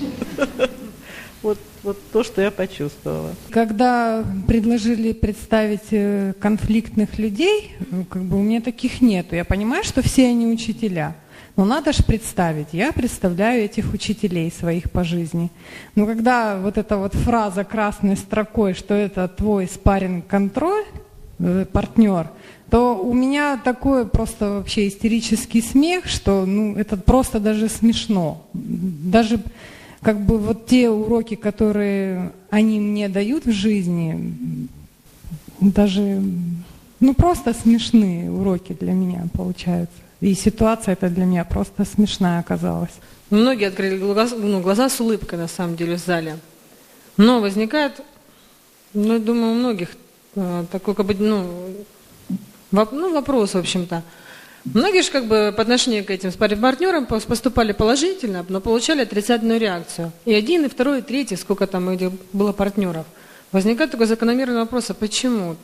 Вот то, что я почувствовала. Когда предложили представить конфликтных людей, как бы у меня таких нету. Я понимаю, что все они учителя. Но надо же представить. Я представляю этих учителей своих по жизни. Но когда вот эта вот фраза красной строкой, что это твой спарринг-контроль, партнер, то у меня такой просто вообще истерический смех, что это просто даже смешно. Даже как бы вот те уроки, которые они мне дают в жизни, даже просто смешные уроки для меня получаются. И ситуация эта для меня просто смешная оказалась. Многие открыли глаза с улыбкой, на самом деле, в зале. Но возникает, я думаю, у многих такой вопрос, в общем-то. Многие же как бы по отношению к этим спарринг-партнерам поступали положительно, но получали отрицательную реакцию. И один, и второй, и третий, сколько там было партнеров. Возникает такой закономерный вопрос, а почему?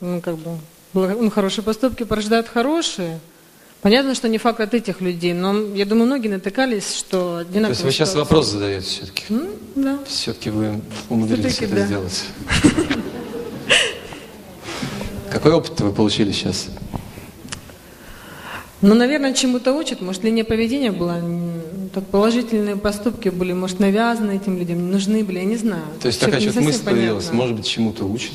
Хорошие поступки порождают хорошие. Понятно, что не факт от этих людей, но я думаю, многие натыкались, что одинаково. То есть вы сейчас вопрос задаете все-таки? Да. Все-таки вы умудрились это сделать. Какой опыт вы получили сейчас? Наверное, чему-то учат. Может, линия поведения была, так положительные поступки были, может, навязаны этим людям, нужны были, я не знаю. То есть такая сейчас мысль появилась, может быть, чему-то учат?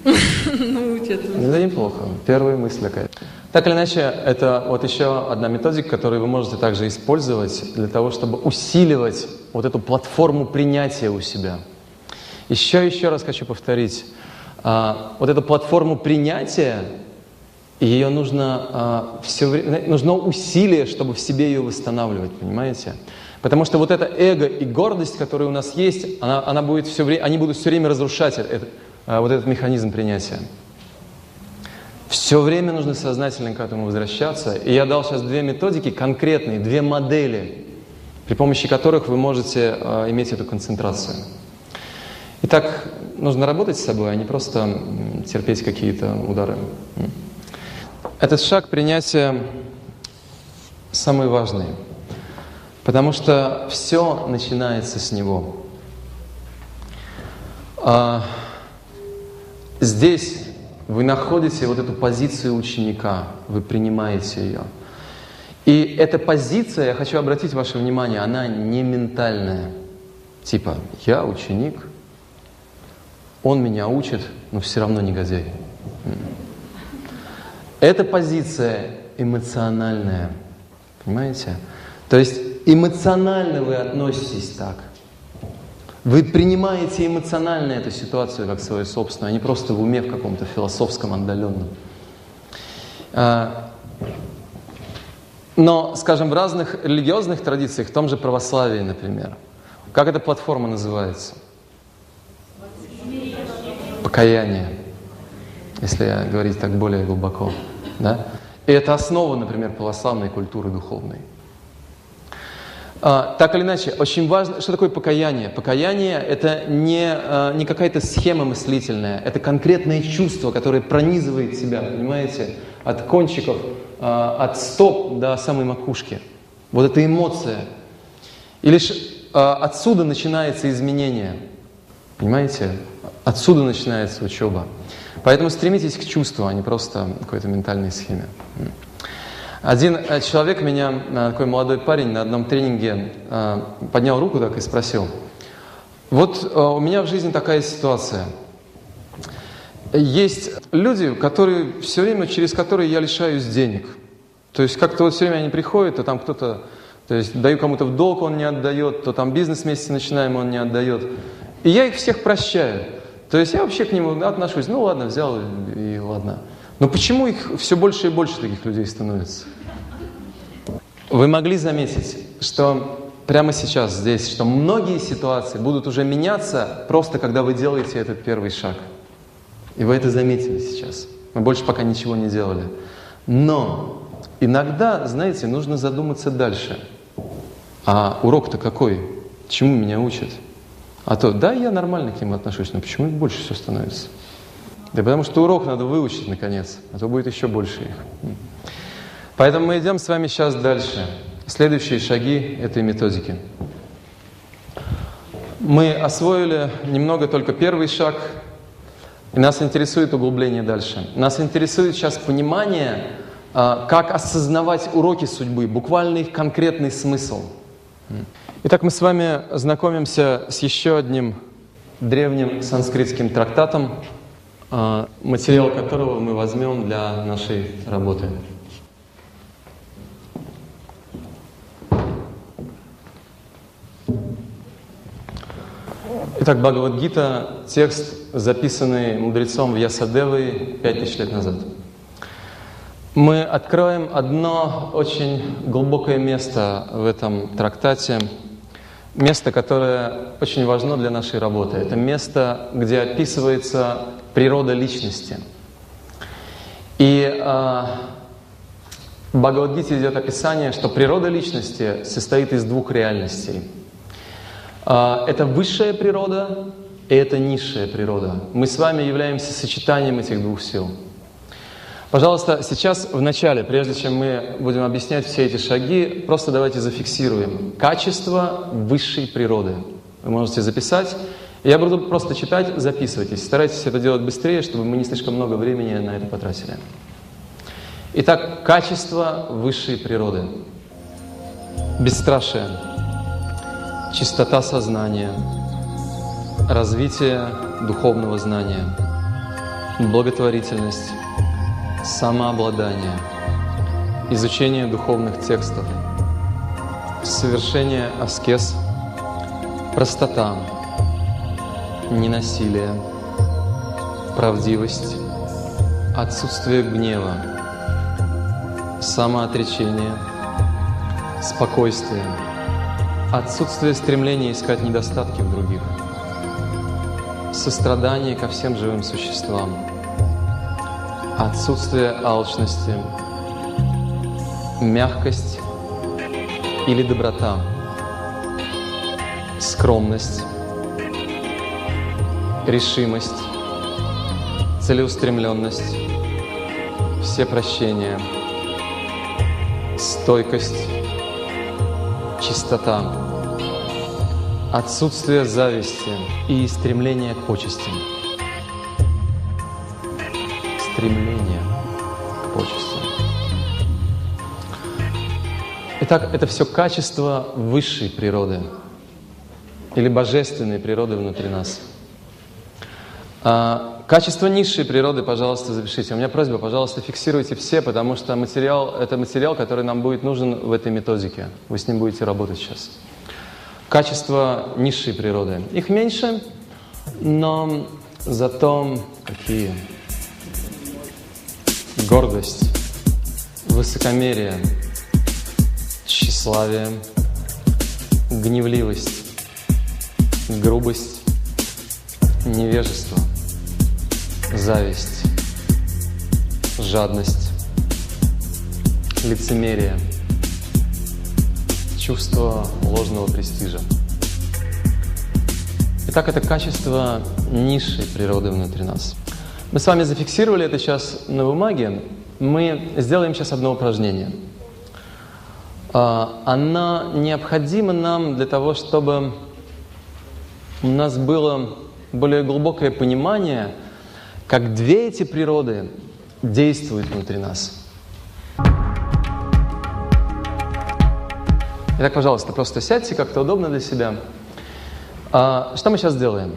Учат. Да неплохо. Первая мысль какая-то. Так или иначе, это вот еще одна методика, которую вы можете также использовать для того, чтобы усиливать вот эту платформу принятия у себя. Еще раз хочу повторить. Вот эту платформу принятия, ее нужно нужно усилие, чтобы в себе ее восстанавливать, понимаете? Потому что вот это эго и гордость, которые у нас есть, они будут все время разрушать вот этот механизм принятия. Все время нужно сознательно к этому возвращаться. И я дал сейчас две методики конкретные, две модели, при помощи которых вы можете иметь эту концентрацию. Итак, нужно работать с собой, а не просто терпеть какие-то удары. Этот шаг принятия самый важный, потому что все начинается с него. Здесь вы находите вот эту позицию ученика, вы принимаете ее. И эта позиция, я хочу обратить ваше внимание, она не ментальная. Типа, я ученик, он меня учит, но все равно негодяй. Эта позиция эмоциональная, понимаете? То есть эмоционально вы относитесь так. Вы принимаете эмоционально эту ситуацию как свою собственную, а не просто в уме в каком-то философском отдаленном. Но, скажем, в разных религиозных традициях, в том же православии, например, как эта платформа называется? Покаяние, если говорить так более глубоко. Да? И это основа, например, православной культуры духовной. Так или иначе, очень важно, что такое покаяние? Покаяние – это не какая-то схема мыслительная, это конкретное чувство, которое пронизывает себя, понимаете, от кончиков, от стоп до самой макушки. Вот эта эмоция. И лишь отсюда начинается изменение, понимаете? Отсюда начинается учеба. Поэтому стремитесь к чувству, а не просто какой-то ментальной схеме. Один человек меня, такой молодой парень, на одном тренинге поднял руку так и спросил: вот у меня в жизни такая ситуация. Есть люди, которые все время, через которые я лишаюсь денег. То есть как-то вот все время они приходят, то там кто-то, то есть даю кому-то в долг, он не отдает, то там бизнес вместе начинаем, он не отдает. И я их всех прощаю. То есть я вообще к нему отношусь, ну ладно, взял и ладно. Но почему их все больше и больше таких людей становится? Вы могли заметить, что прямо сейчас здесь, что многие ситуации будут уже меняться просто когда вы делаете этот первый шаг. И вы это заметили сейчас. Мы больше пока ничего не делали. Но иногда, знаете, нужно задуматься дальше. А урок-то какой? Чему меня учат? А то, да, я нормально к ним отношусь, но почему их больше все становится? Да потому что урок надо выучить наконец, а то будет еще больше их. Поэтому мы идем с вами сейчас дальше. Следующие шаги этой методики. Мы освоили немного только первый шаг, и нас интересует углубление дальше. Нас интересует сейчас понимание, как осознавать уроки судьбы, буквально их конкретный смысл. Итак, мы с вами знакомимся с еще одним древним санскритским трактатом, материал которого мы возьмем для нашей работы. Итак, Бхагавад-гита, текст, записанный мудрецом Вьясадевой 5000 лет назад. Мы откроем одно очень глубокое место в этом трактате, место, которое очень важно для нашей работы. Это место, где описывается природа личности. И в Бхагавад-гите идет описание, что природа личности состоит из двух реальностей. Это высшая природа и это низшая природа. Мы с вами являемся сочетанием этих двух сил. Пожалуйста, сейчас в начале, прежде чем мы будем объяснять все эти шаги, просто давайте зафиксируем качество высшей природы. Вы можете записать. Я буду просто читать, записывайтесь. Старайтесь это делать быстрее, чтобы мы не слишком много времени на это потратили. Итак, качество высшей природы. Бесстрашие. Чистота сознания, развитие духовного знания, благотворительность, самообладание, изучение духовных текстов, совершение аскез, простота, ненасилие, правдивость, отсутствие гнева, самоотречение, спокойствие, отсутствие стремления искать недостатки в других, сострадание ко всем живым существам, отсутствие алчности, мягкость или доброта, скромность, решимость, целеустремленность, всепрощение, стойкость, чистота, отсутствие зависти и стремление к почестям. Стремление к почестям. Итак, это все качество высшей природы или божественной природы внутри нас. Качество низшей природы, пожалуйста, запишите. У меня просьба, пожалуйста, фиксируйте все, потому что это материал, который нам будет нужен в этой методике. Вы с ним будете работать сейчас. Качество низшей природы. Их меньше, но зато какие? Гордость, высокомерие, тщеславие, гневливость, грубость, невежество, зависть, жадность, лицемерие, чувство ложного престижа. Итак, это качество низшей природы внутри нас. Мы с вами зафиксировали это сейчас на бумаге. Мы сделаем сейчас одно упражнение. Оно необходимо нам для того, чтобы у нас было более глубокое понимание, как две эти природы действуют внутри нас. Итак, пожалуйста, просто сядьте как-то удобно для себя. Что мы сейчас делаем?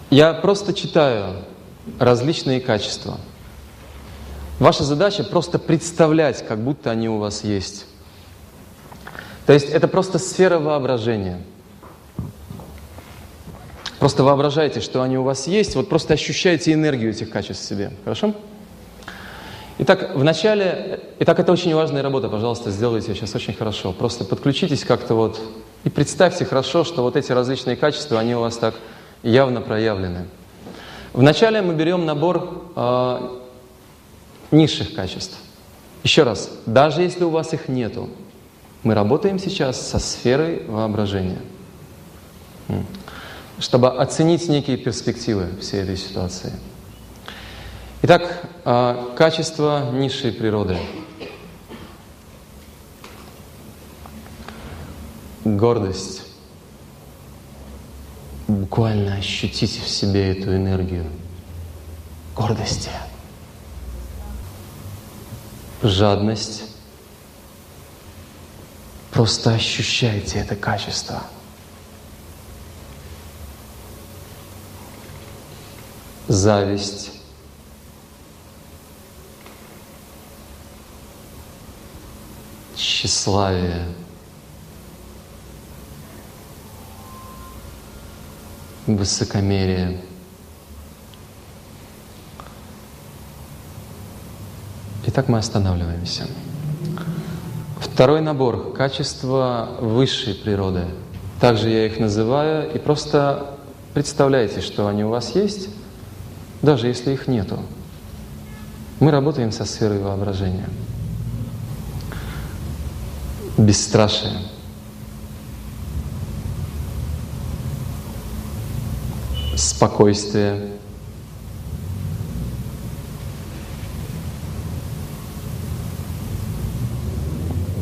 Я просто читаю различные качества. Ваша задача просто представлять, как будто они у вас есть. То есть это просто сфера воображения. Просто воображайте, что они у вас есть, вот просто ощущайте энергию этих качеств в себе. Хорошо? Итак, это очень важная работа, пожалуйста, сделайте ее сейчас очень хорошо. Просто подключитесь как-то вот и представьте хорошо, что вот эти различные качества, они у вас так явно проявлены. Вначале мы берем набор низших качеств. Еще раз, даже если у вас их нету, мы работаем сейчас со сферой воображения, чтобы оценить некие перспективы всей этой ситуации. Итак, качество низшей природы. Гордость. Буквально ощутите в себе эту энергию гордости. Жадность. Просто ощущайте это качество. Зависть. Тщеславие. Высокомерие. Итак, мы останавливаемся. Второй набор – качества высшей природы. Также я их называю, и просто представляйте, что они у вас есть, даже если их нету. Мы работаем со сферой воображения. Бесстрашие. Спокойствие.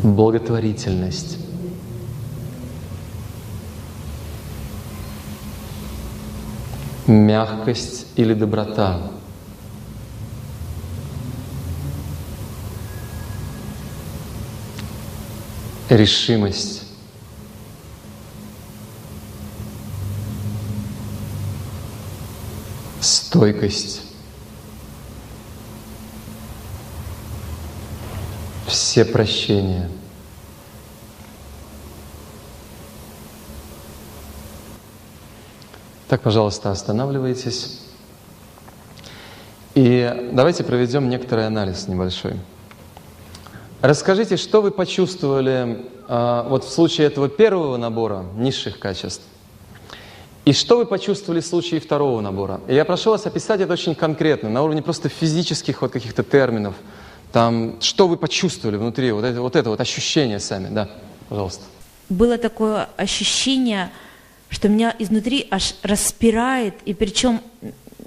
Благотворительность. Мягкость или доброта. Решимость. Стойкость. Все прощения. Так, пожалуйста, останавливайтесь. И давайте проведем некоторый анализ небольшой. Расскажите, что вы почувствовали вот в случае этого первого набора низших качеств, и что вы почувствовали в случае второго набора. И я прошу вас описать это очень конкретно, на уровне просто физических вот каких-то терминов. Там, что вы почувствовали внутри, вот это ощущение сами, да, пожалуйста. Было такое ощущение, что меня изнутри аж распирает, и причем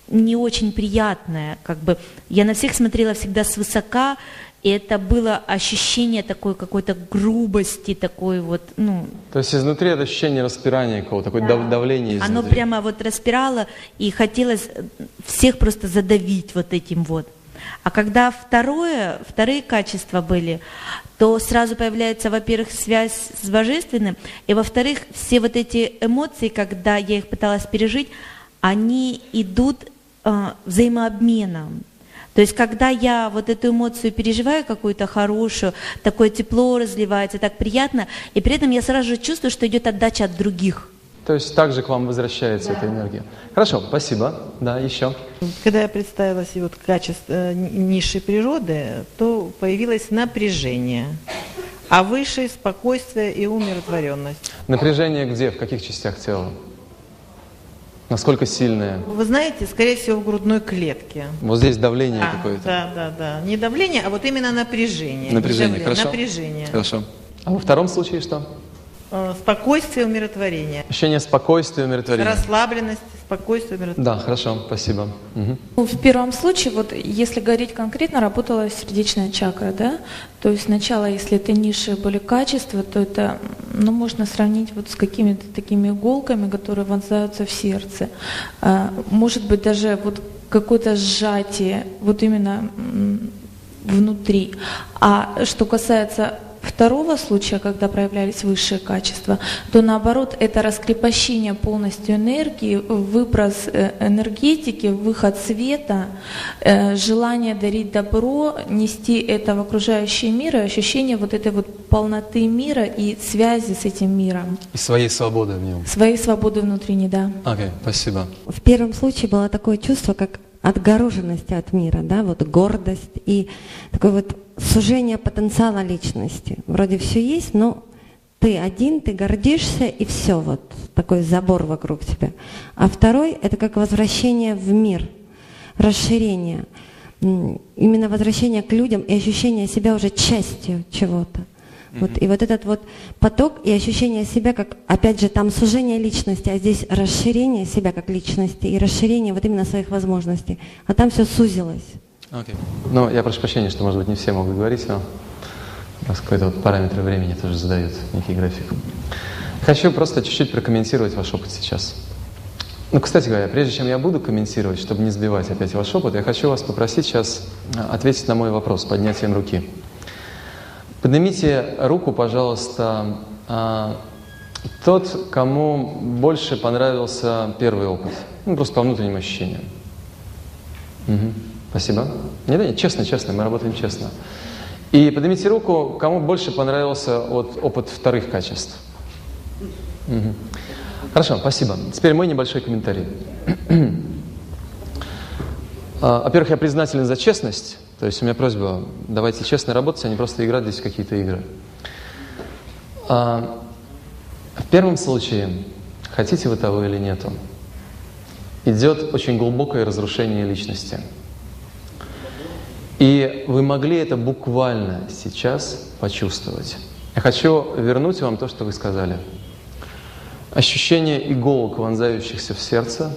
не очень приятное, как бы. Я на всех смотрела всегда свысока, и это было ощущение такой какой-то грубости, такой вот, ну... То есть изнутри это ощущение распирания какого-то, такое давление изнутри. Оно прямо вот распирало, и хотелось всех просто задавить вот этим вот. А когда вторые качества были, то сразу появляется, во-первых, связь с Божественным, и, во-вторых, все вот эти эмоции, когда я их пыталась пережить, они идут взаимообменом. То есть, когда я вот эту эмоцию переживаю, какую-то хорошую, такое тепло разливается, так приятно, и при этом я сразу же чувствую, что идет отдача от других. То есть также к вам возвращается эта энергия. Хорошо, спасибо. Да, еще. Когда я представила себе вот качество низшей природы, то появилось напряжение, а выше спокойствие и умиротворенность. Напряжение где? В каких частях тела? Насколько сильное? Вы знаете, скорее всего, в грудной клетке. Вот здесь давление какое-то. Да. Не давление, а вот именно напряжение. Напряжение, хорошо. Напряжение. Хорошо. А во втором случае что? Спокойствие, умиротворение. Ощущение спокойствия, умиротворения. Расслабленность, спокойствие, умиротворение. Да, хорошо, спасибо. Угу. В первом случае, вот если говорить конкретно, работала сердечная чакра, да? То есть сначала, если это низшие были качества, то это, ну, можно сравнить вот с какими-то такими иголками, которые вонзаются в сердце. Может быть, даже вот какое-то сжатие, вот именно внутри. А что касается второго случая, когда проявлялись высшие качества, то наоборот это раскрепощение полностью энергии, выброс энергетики, выход света, желание дарить добро, нести это в окружающий мир, и ощущение вот этой вот полноты мира и связи с этим миром. И своей свободы в нем. Своей свободы внутренней, да. Окей, спасибо. В первом случае было такое чувство, как отгороженности от мира, да, вот гордость и такое вот сужение потенциала личности. Вроде все есть, но ты один, ты гордишься, и все, вот такой забор вокруг тебя. А второй — это как возвращение в мир, расширение, именно возвращение к людям и ощущение себя уже частью чего-то. Вот, и вот этот вот поток и ощущение себя как, опять же, там сужение личности, а здесь расширение себя как личности и расширение вот именно своих возможностей. А там все сузилось. Окей. Ну, я прошу прощения, что, может быть, не все могут говорить, но у нас какой-то вот параметр времени тоже задают некий график. Хочу просто чуть-чуть прокомментировать ваш опыт сейчас. Ну, кстати говоря, прежде чем я буду комментировать, чтобы не сбивать опять ваш опыт, я хочу вас попросить сейчас ответить на мой вопрос поднятием руки. Поднимите руку, пожалуйста, тот, кому больше понравился первый опыт. Ну, просто по внутренним ощущениям. Угу. Спасибо. Нет, честно, мы работаем честно. И поднимите руку, кому больше понравился опыт вторых качеств. Угу. Хорошо, спасибо. Теперь мой небольшой комментарий. Во-первых, я признателен за честность. То есть у меня просьба, давайте честно работать, а не просто играть здесь в какие-то игры. В первом случае, хотите вы того или нету, идет очень глубокое разрушение личности. И вы могли это буквально сейчас почувствовать. Я хочу вернуть вам то, что вы сказали. Ощущение иголок, вонзающихся в сердце,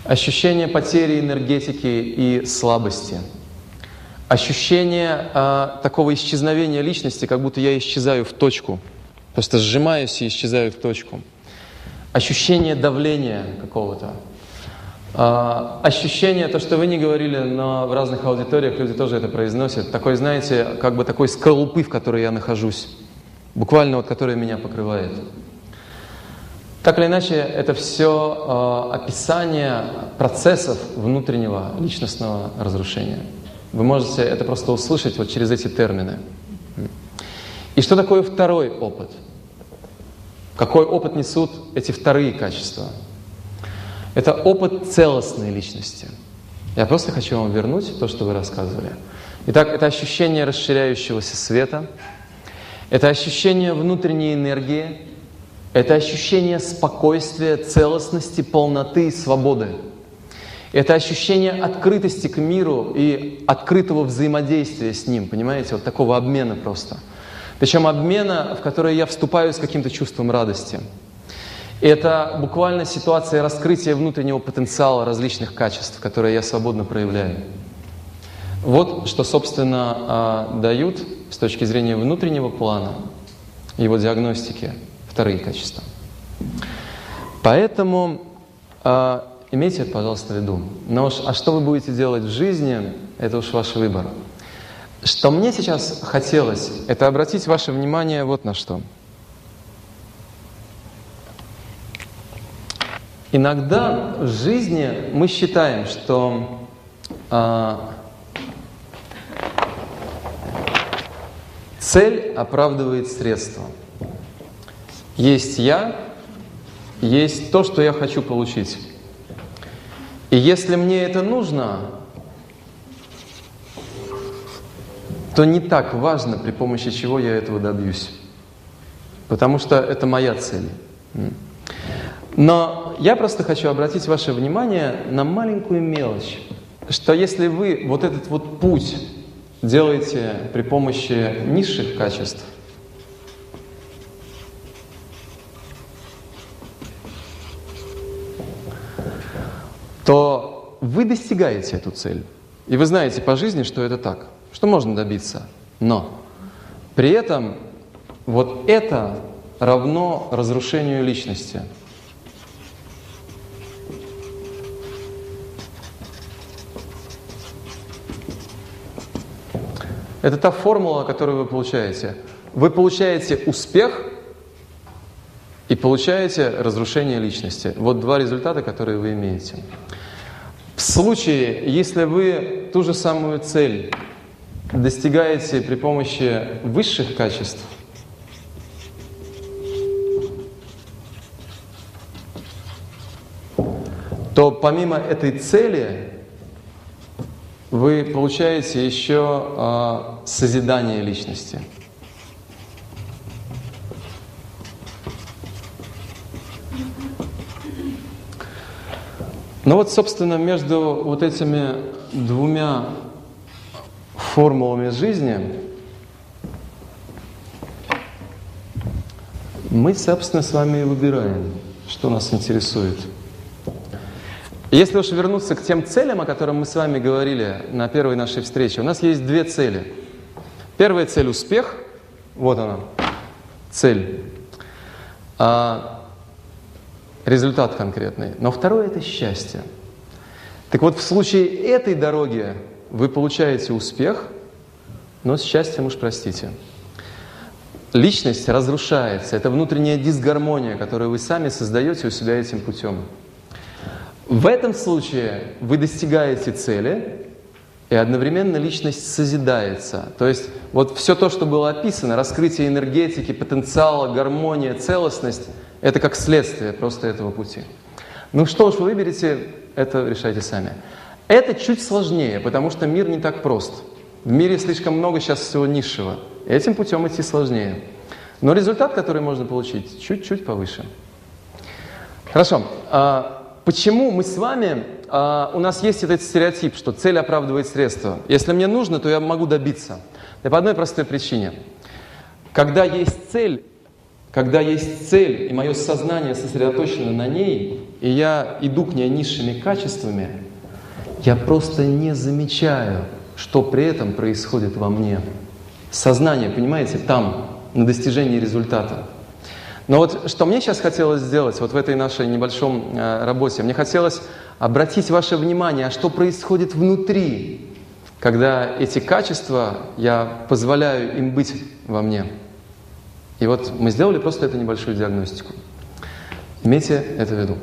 ощущение потери энергетики и слабости, ощущение такого исчезновения личности, как будто я исчезаю в точку, просто сжимаюсь и исчезаю в точку, ощущение давления какого-то, ощущение, то, что вы не говорили, но в разных аудиториях люди тоже это произносят, такой, знаете, как бы такой скорлупы, в которой я нахожусь, буквально вот, которая меня покрывает. Так или иначе, это все описание процессов внутреннего личностного разрушения. Вы можете это просто услышать вот через эти термины. И что такое второй опыт? Какой опыт несут эти вторые качества? Это опыт целостной личности. Я просто хочу вам вернуть то, что вы рассказывали. Итак, это ощущение расширяющегося света, это ощущение внутренней энергии, это ощущение спокойствия, целостности, полноты и свободы. Это ощущение открытости к миру и открытого взаимодействия с ним, понимаете, вот такого обмена просто. Причем обмена, в который я вступаю с каким-то чувством радости. Это буквально ситуация раскрытия внутреннего потенциала различных качеств, которые я свободно проявляю. Вот что, собственно, дают с точки зрения внутреннего плана, его диагностики, вторые качества. Поэтому имейте это, пожалуйста, в виду. Но а что вы будете делать в жизни, это уж ваш выбор. Что мне сейчас хотелось, это обратить ваше внимание вот на что. Иногда в жизни мы считаем, что цель оправдывает средства. Есть я, есть то, что я хочу получить. И если мне это нужно, то не так важно, при помощи чего я этого добьюсь. Потому что это моя цель. Но я просто хочу обратить ваше внимание на маленькую мелочь, что если вы вот этот вот путь делаете при помощи низших качеств, то вы достигаете эту цель. И вы знаете по жизни, что это так, что можно добиться. Но при этом вот это равно разрушению личности. Это та формула, которую вы получаете. Вы получаете успех и получаете разрушение личности. Вот два результата, которые вы имеете. В случае, если вы ту же самую цель достигаете при помощи высших качеств, то помимо этой цели вы получаете еще созидание личности. Ну вот, собственно, между вот этими двумя формулами жизни мы, собственно, с вами и выбираем, что нас интересует. Если уж вернуться к тем целям, о которых мы с вами говорили на первой нашей встрече, у нас есть две цели. Первая цель – успех. Вот она, цель. Результат конкретный. Но второе – это счастье. Так вот, в случае этой дороги вы получаете успех, но с счастьем уж простите. Личность разрушается. Это внутренняя дисгармония, которую вы сами создаете у себя этим путем. В этом случае вы достигаете цели, и одновременно личность созидается. То есть вот все то, что было описано, раскрытие энергетики, потенциала, гармония, целостность, это как следствие просто этого пути. Ну что уж вы выберете, это решайте сами. Это чуть сложнее, потому что мир не так прост. В мире слишком много сейчас всего низшего. Этим путем идти сложнее. Но результат, который можно получить, чуть-чуть повыше. Хорошо. Почему мы с вами, у нас есть этот стереотип, что цель оправдывает средства. Если мне нужно, то я могу добиться. Да по одной простой причине. Когда есть цель, и мое сознание сосредоточено на ней, и я иду к ней низшими качествами, я просто не замечаю, что при этом происходит во мне. Сознание, понимаете, там, на достижении результата. Но вот что мне сейчас хотелось сделать, вот в этой нашей небольшом работе, мне хотелось обратить ваше внимание, а что происходит внутри, когда эти качества, я позволяю им быть во мне. И вот мы сделали просто эту небольшую диагностику. Имейте это в виду.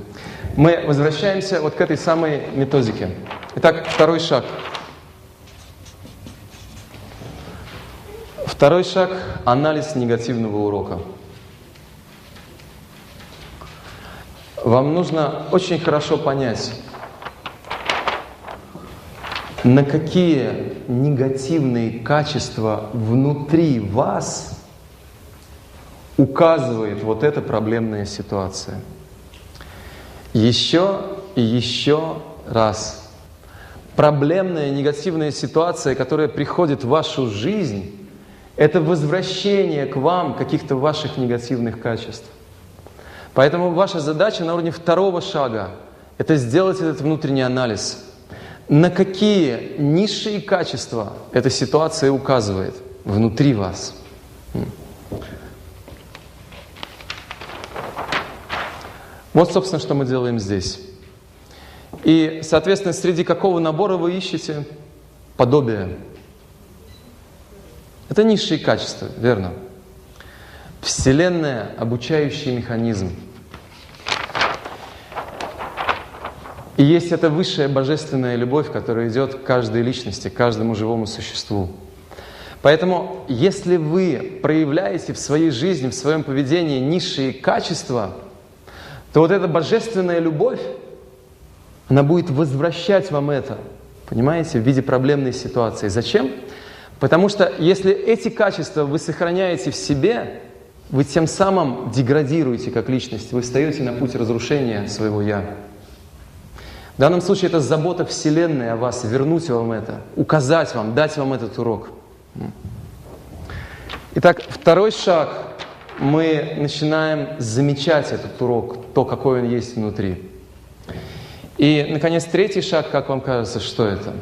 Мы возвращаемся вот к этой самой методике. Итак, второй шаг. Второй шаг – анализ негативного урока. Вам нужно очень хорошо понять, на какие негативные качества внутри вас указывает вот эта проблемная ситуация. Еще и еще раз. Проблемная негативная ситуация, которая приходит в вашу жизнь, это возвращение к вам каких-то ваших негативных качеств. Поэтому ваша задача на уровне второго шага – это сделать этот внутренний анализ. На какие низшие качества эта ситуация указывает внутри вас. Вот, собственно, что мы делаем здесь. И, соответственно, среди какого набора вы ищете подобие? Это низшие качества, верно? Вселенная – обучающий механизм. И есть эта высшая божественная любовь, которая идет к каждой личности, к каждому живому существу. Поэтому, если вы проявляете в своей жизни, в своем поведении низшие качества, то вот эта божественная любовь, она будет возвращать вам это, понимаете, в виде проблемной ситуации. Зачем? Потому что если эти качества вы сохраняете в себе, вы тем самым деградируете как личность, вы встаете на путь разрушения своего «я». В данном случае это забота Вселенной о вас, вернуть вам это, указать вам, дать вам этот урок. Итак, второй шаг. Мы начинаем замечать этот урок, то, какой он есть внутри. И, наконец, третий шаг, как вам кажется, что это?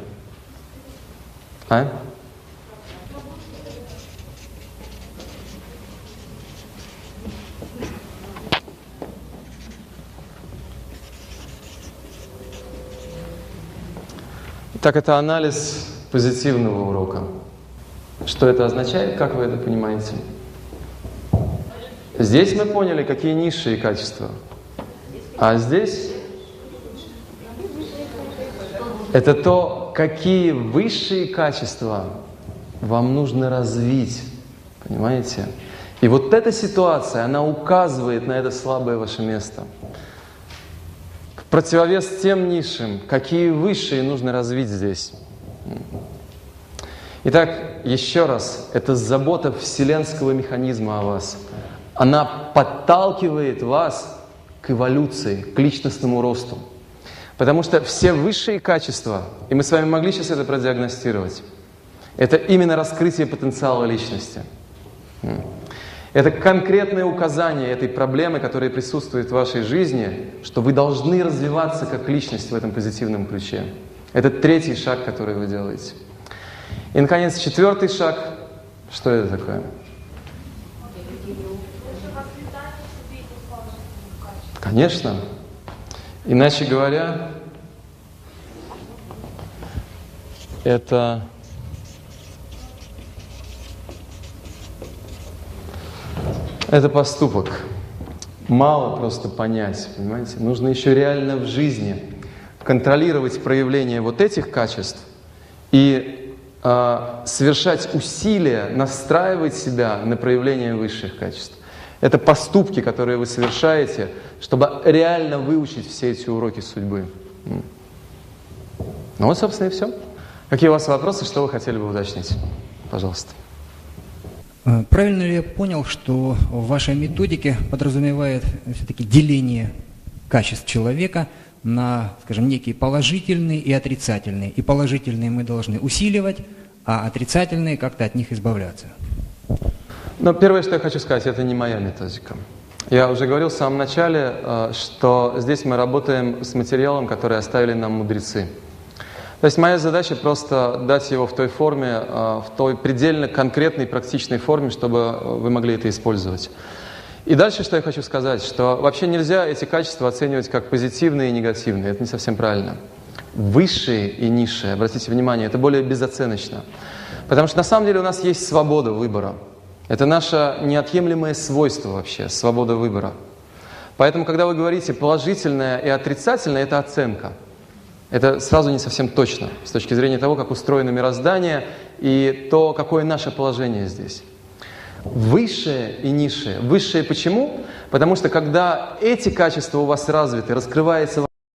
Так, это анализ позитивного урока. Что это означает? Как вы это понимаете? Здесь мы поняли, какие низшие качества. А здесь это то, какие высшие качества вам нужно развить. Понимаете? И вот эта ситуация, она указывает на это слабое ваше место. В противовес тем низшим, какие высшие нужно развить здесь. Итак, еще раз, это забота вселенского механизма о вас. Она подталкивает вас к эволюции, к личностному росту. Потому что все высшие качества, и мы с вами могли сейчас это продиагностировать, это именно раскрытие потенциала личности. Это конкретное указание этой проблемы, которая присутствует в вашей жизни, что вы должны развиваться как личность в этом позитивном ключе. Это третий шаг, который вы делаете. И, наконец, четвертый шаг. Что это такое? Конечно. Иначе говоря, это поступок. Мало просто понять, понимаете? Нужно еще реально в жизни контролировать проявление вот этих качеств и совершать усилия, настраивать себя на проявление высших качеств. Это поступки, которые вы совершаете, чтобы реально выучить все эти уроки судьбы. Ну вот, собственно, и все. Какие у вас вопросы, что вы хотели бы уточнить? Пожалуйста. Правильно ли я понял, что в вашей методике подразумевает все-таки деление качеств человека на, скажем, некие положительные и отрицательные? И положительные мы должны усиливать, а отрицательные как-то от них избавляться? Но первое, что я хочу сказать, это не моя методика. Я уже говорил в самом начале, что здесь мы работаем с материалом, который оставили нам мудрецы. То есть моя задача просто дать его в той форме, в той предельно конкретной, практичной форме, чтобы вы могли это использовать. И дальше, что я хочу сказать, что вообще нельзя эти качества оценивать как позитивные и негативные. Это не совсем правильно. Высшие и низшие, обратите внимание, это более безоценочно. Потому что на самом деле у нас есть свобода выбора. Это наше неотъемлемое свойство вообще, свобода выбора. Поэтому, когда вы говорите положительное и отрицательное, это оценка. Это сразу не совсем точно, с точки зрения того, как устроено мироздание и то, какое наше положение здесь. Высшее и низшее. Высшее почему? Потому что когда эти качества у вас развиты, раскрывается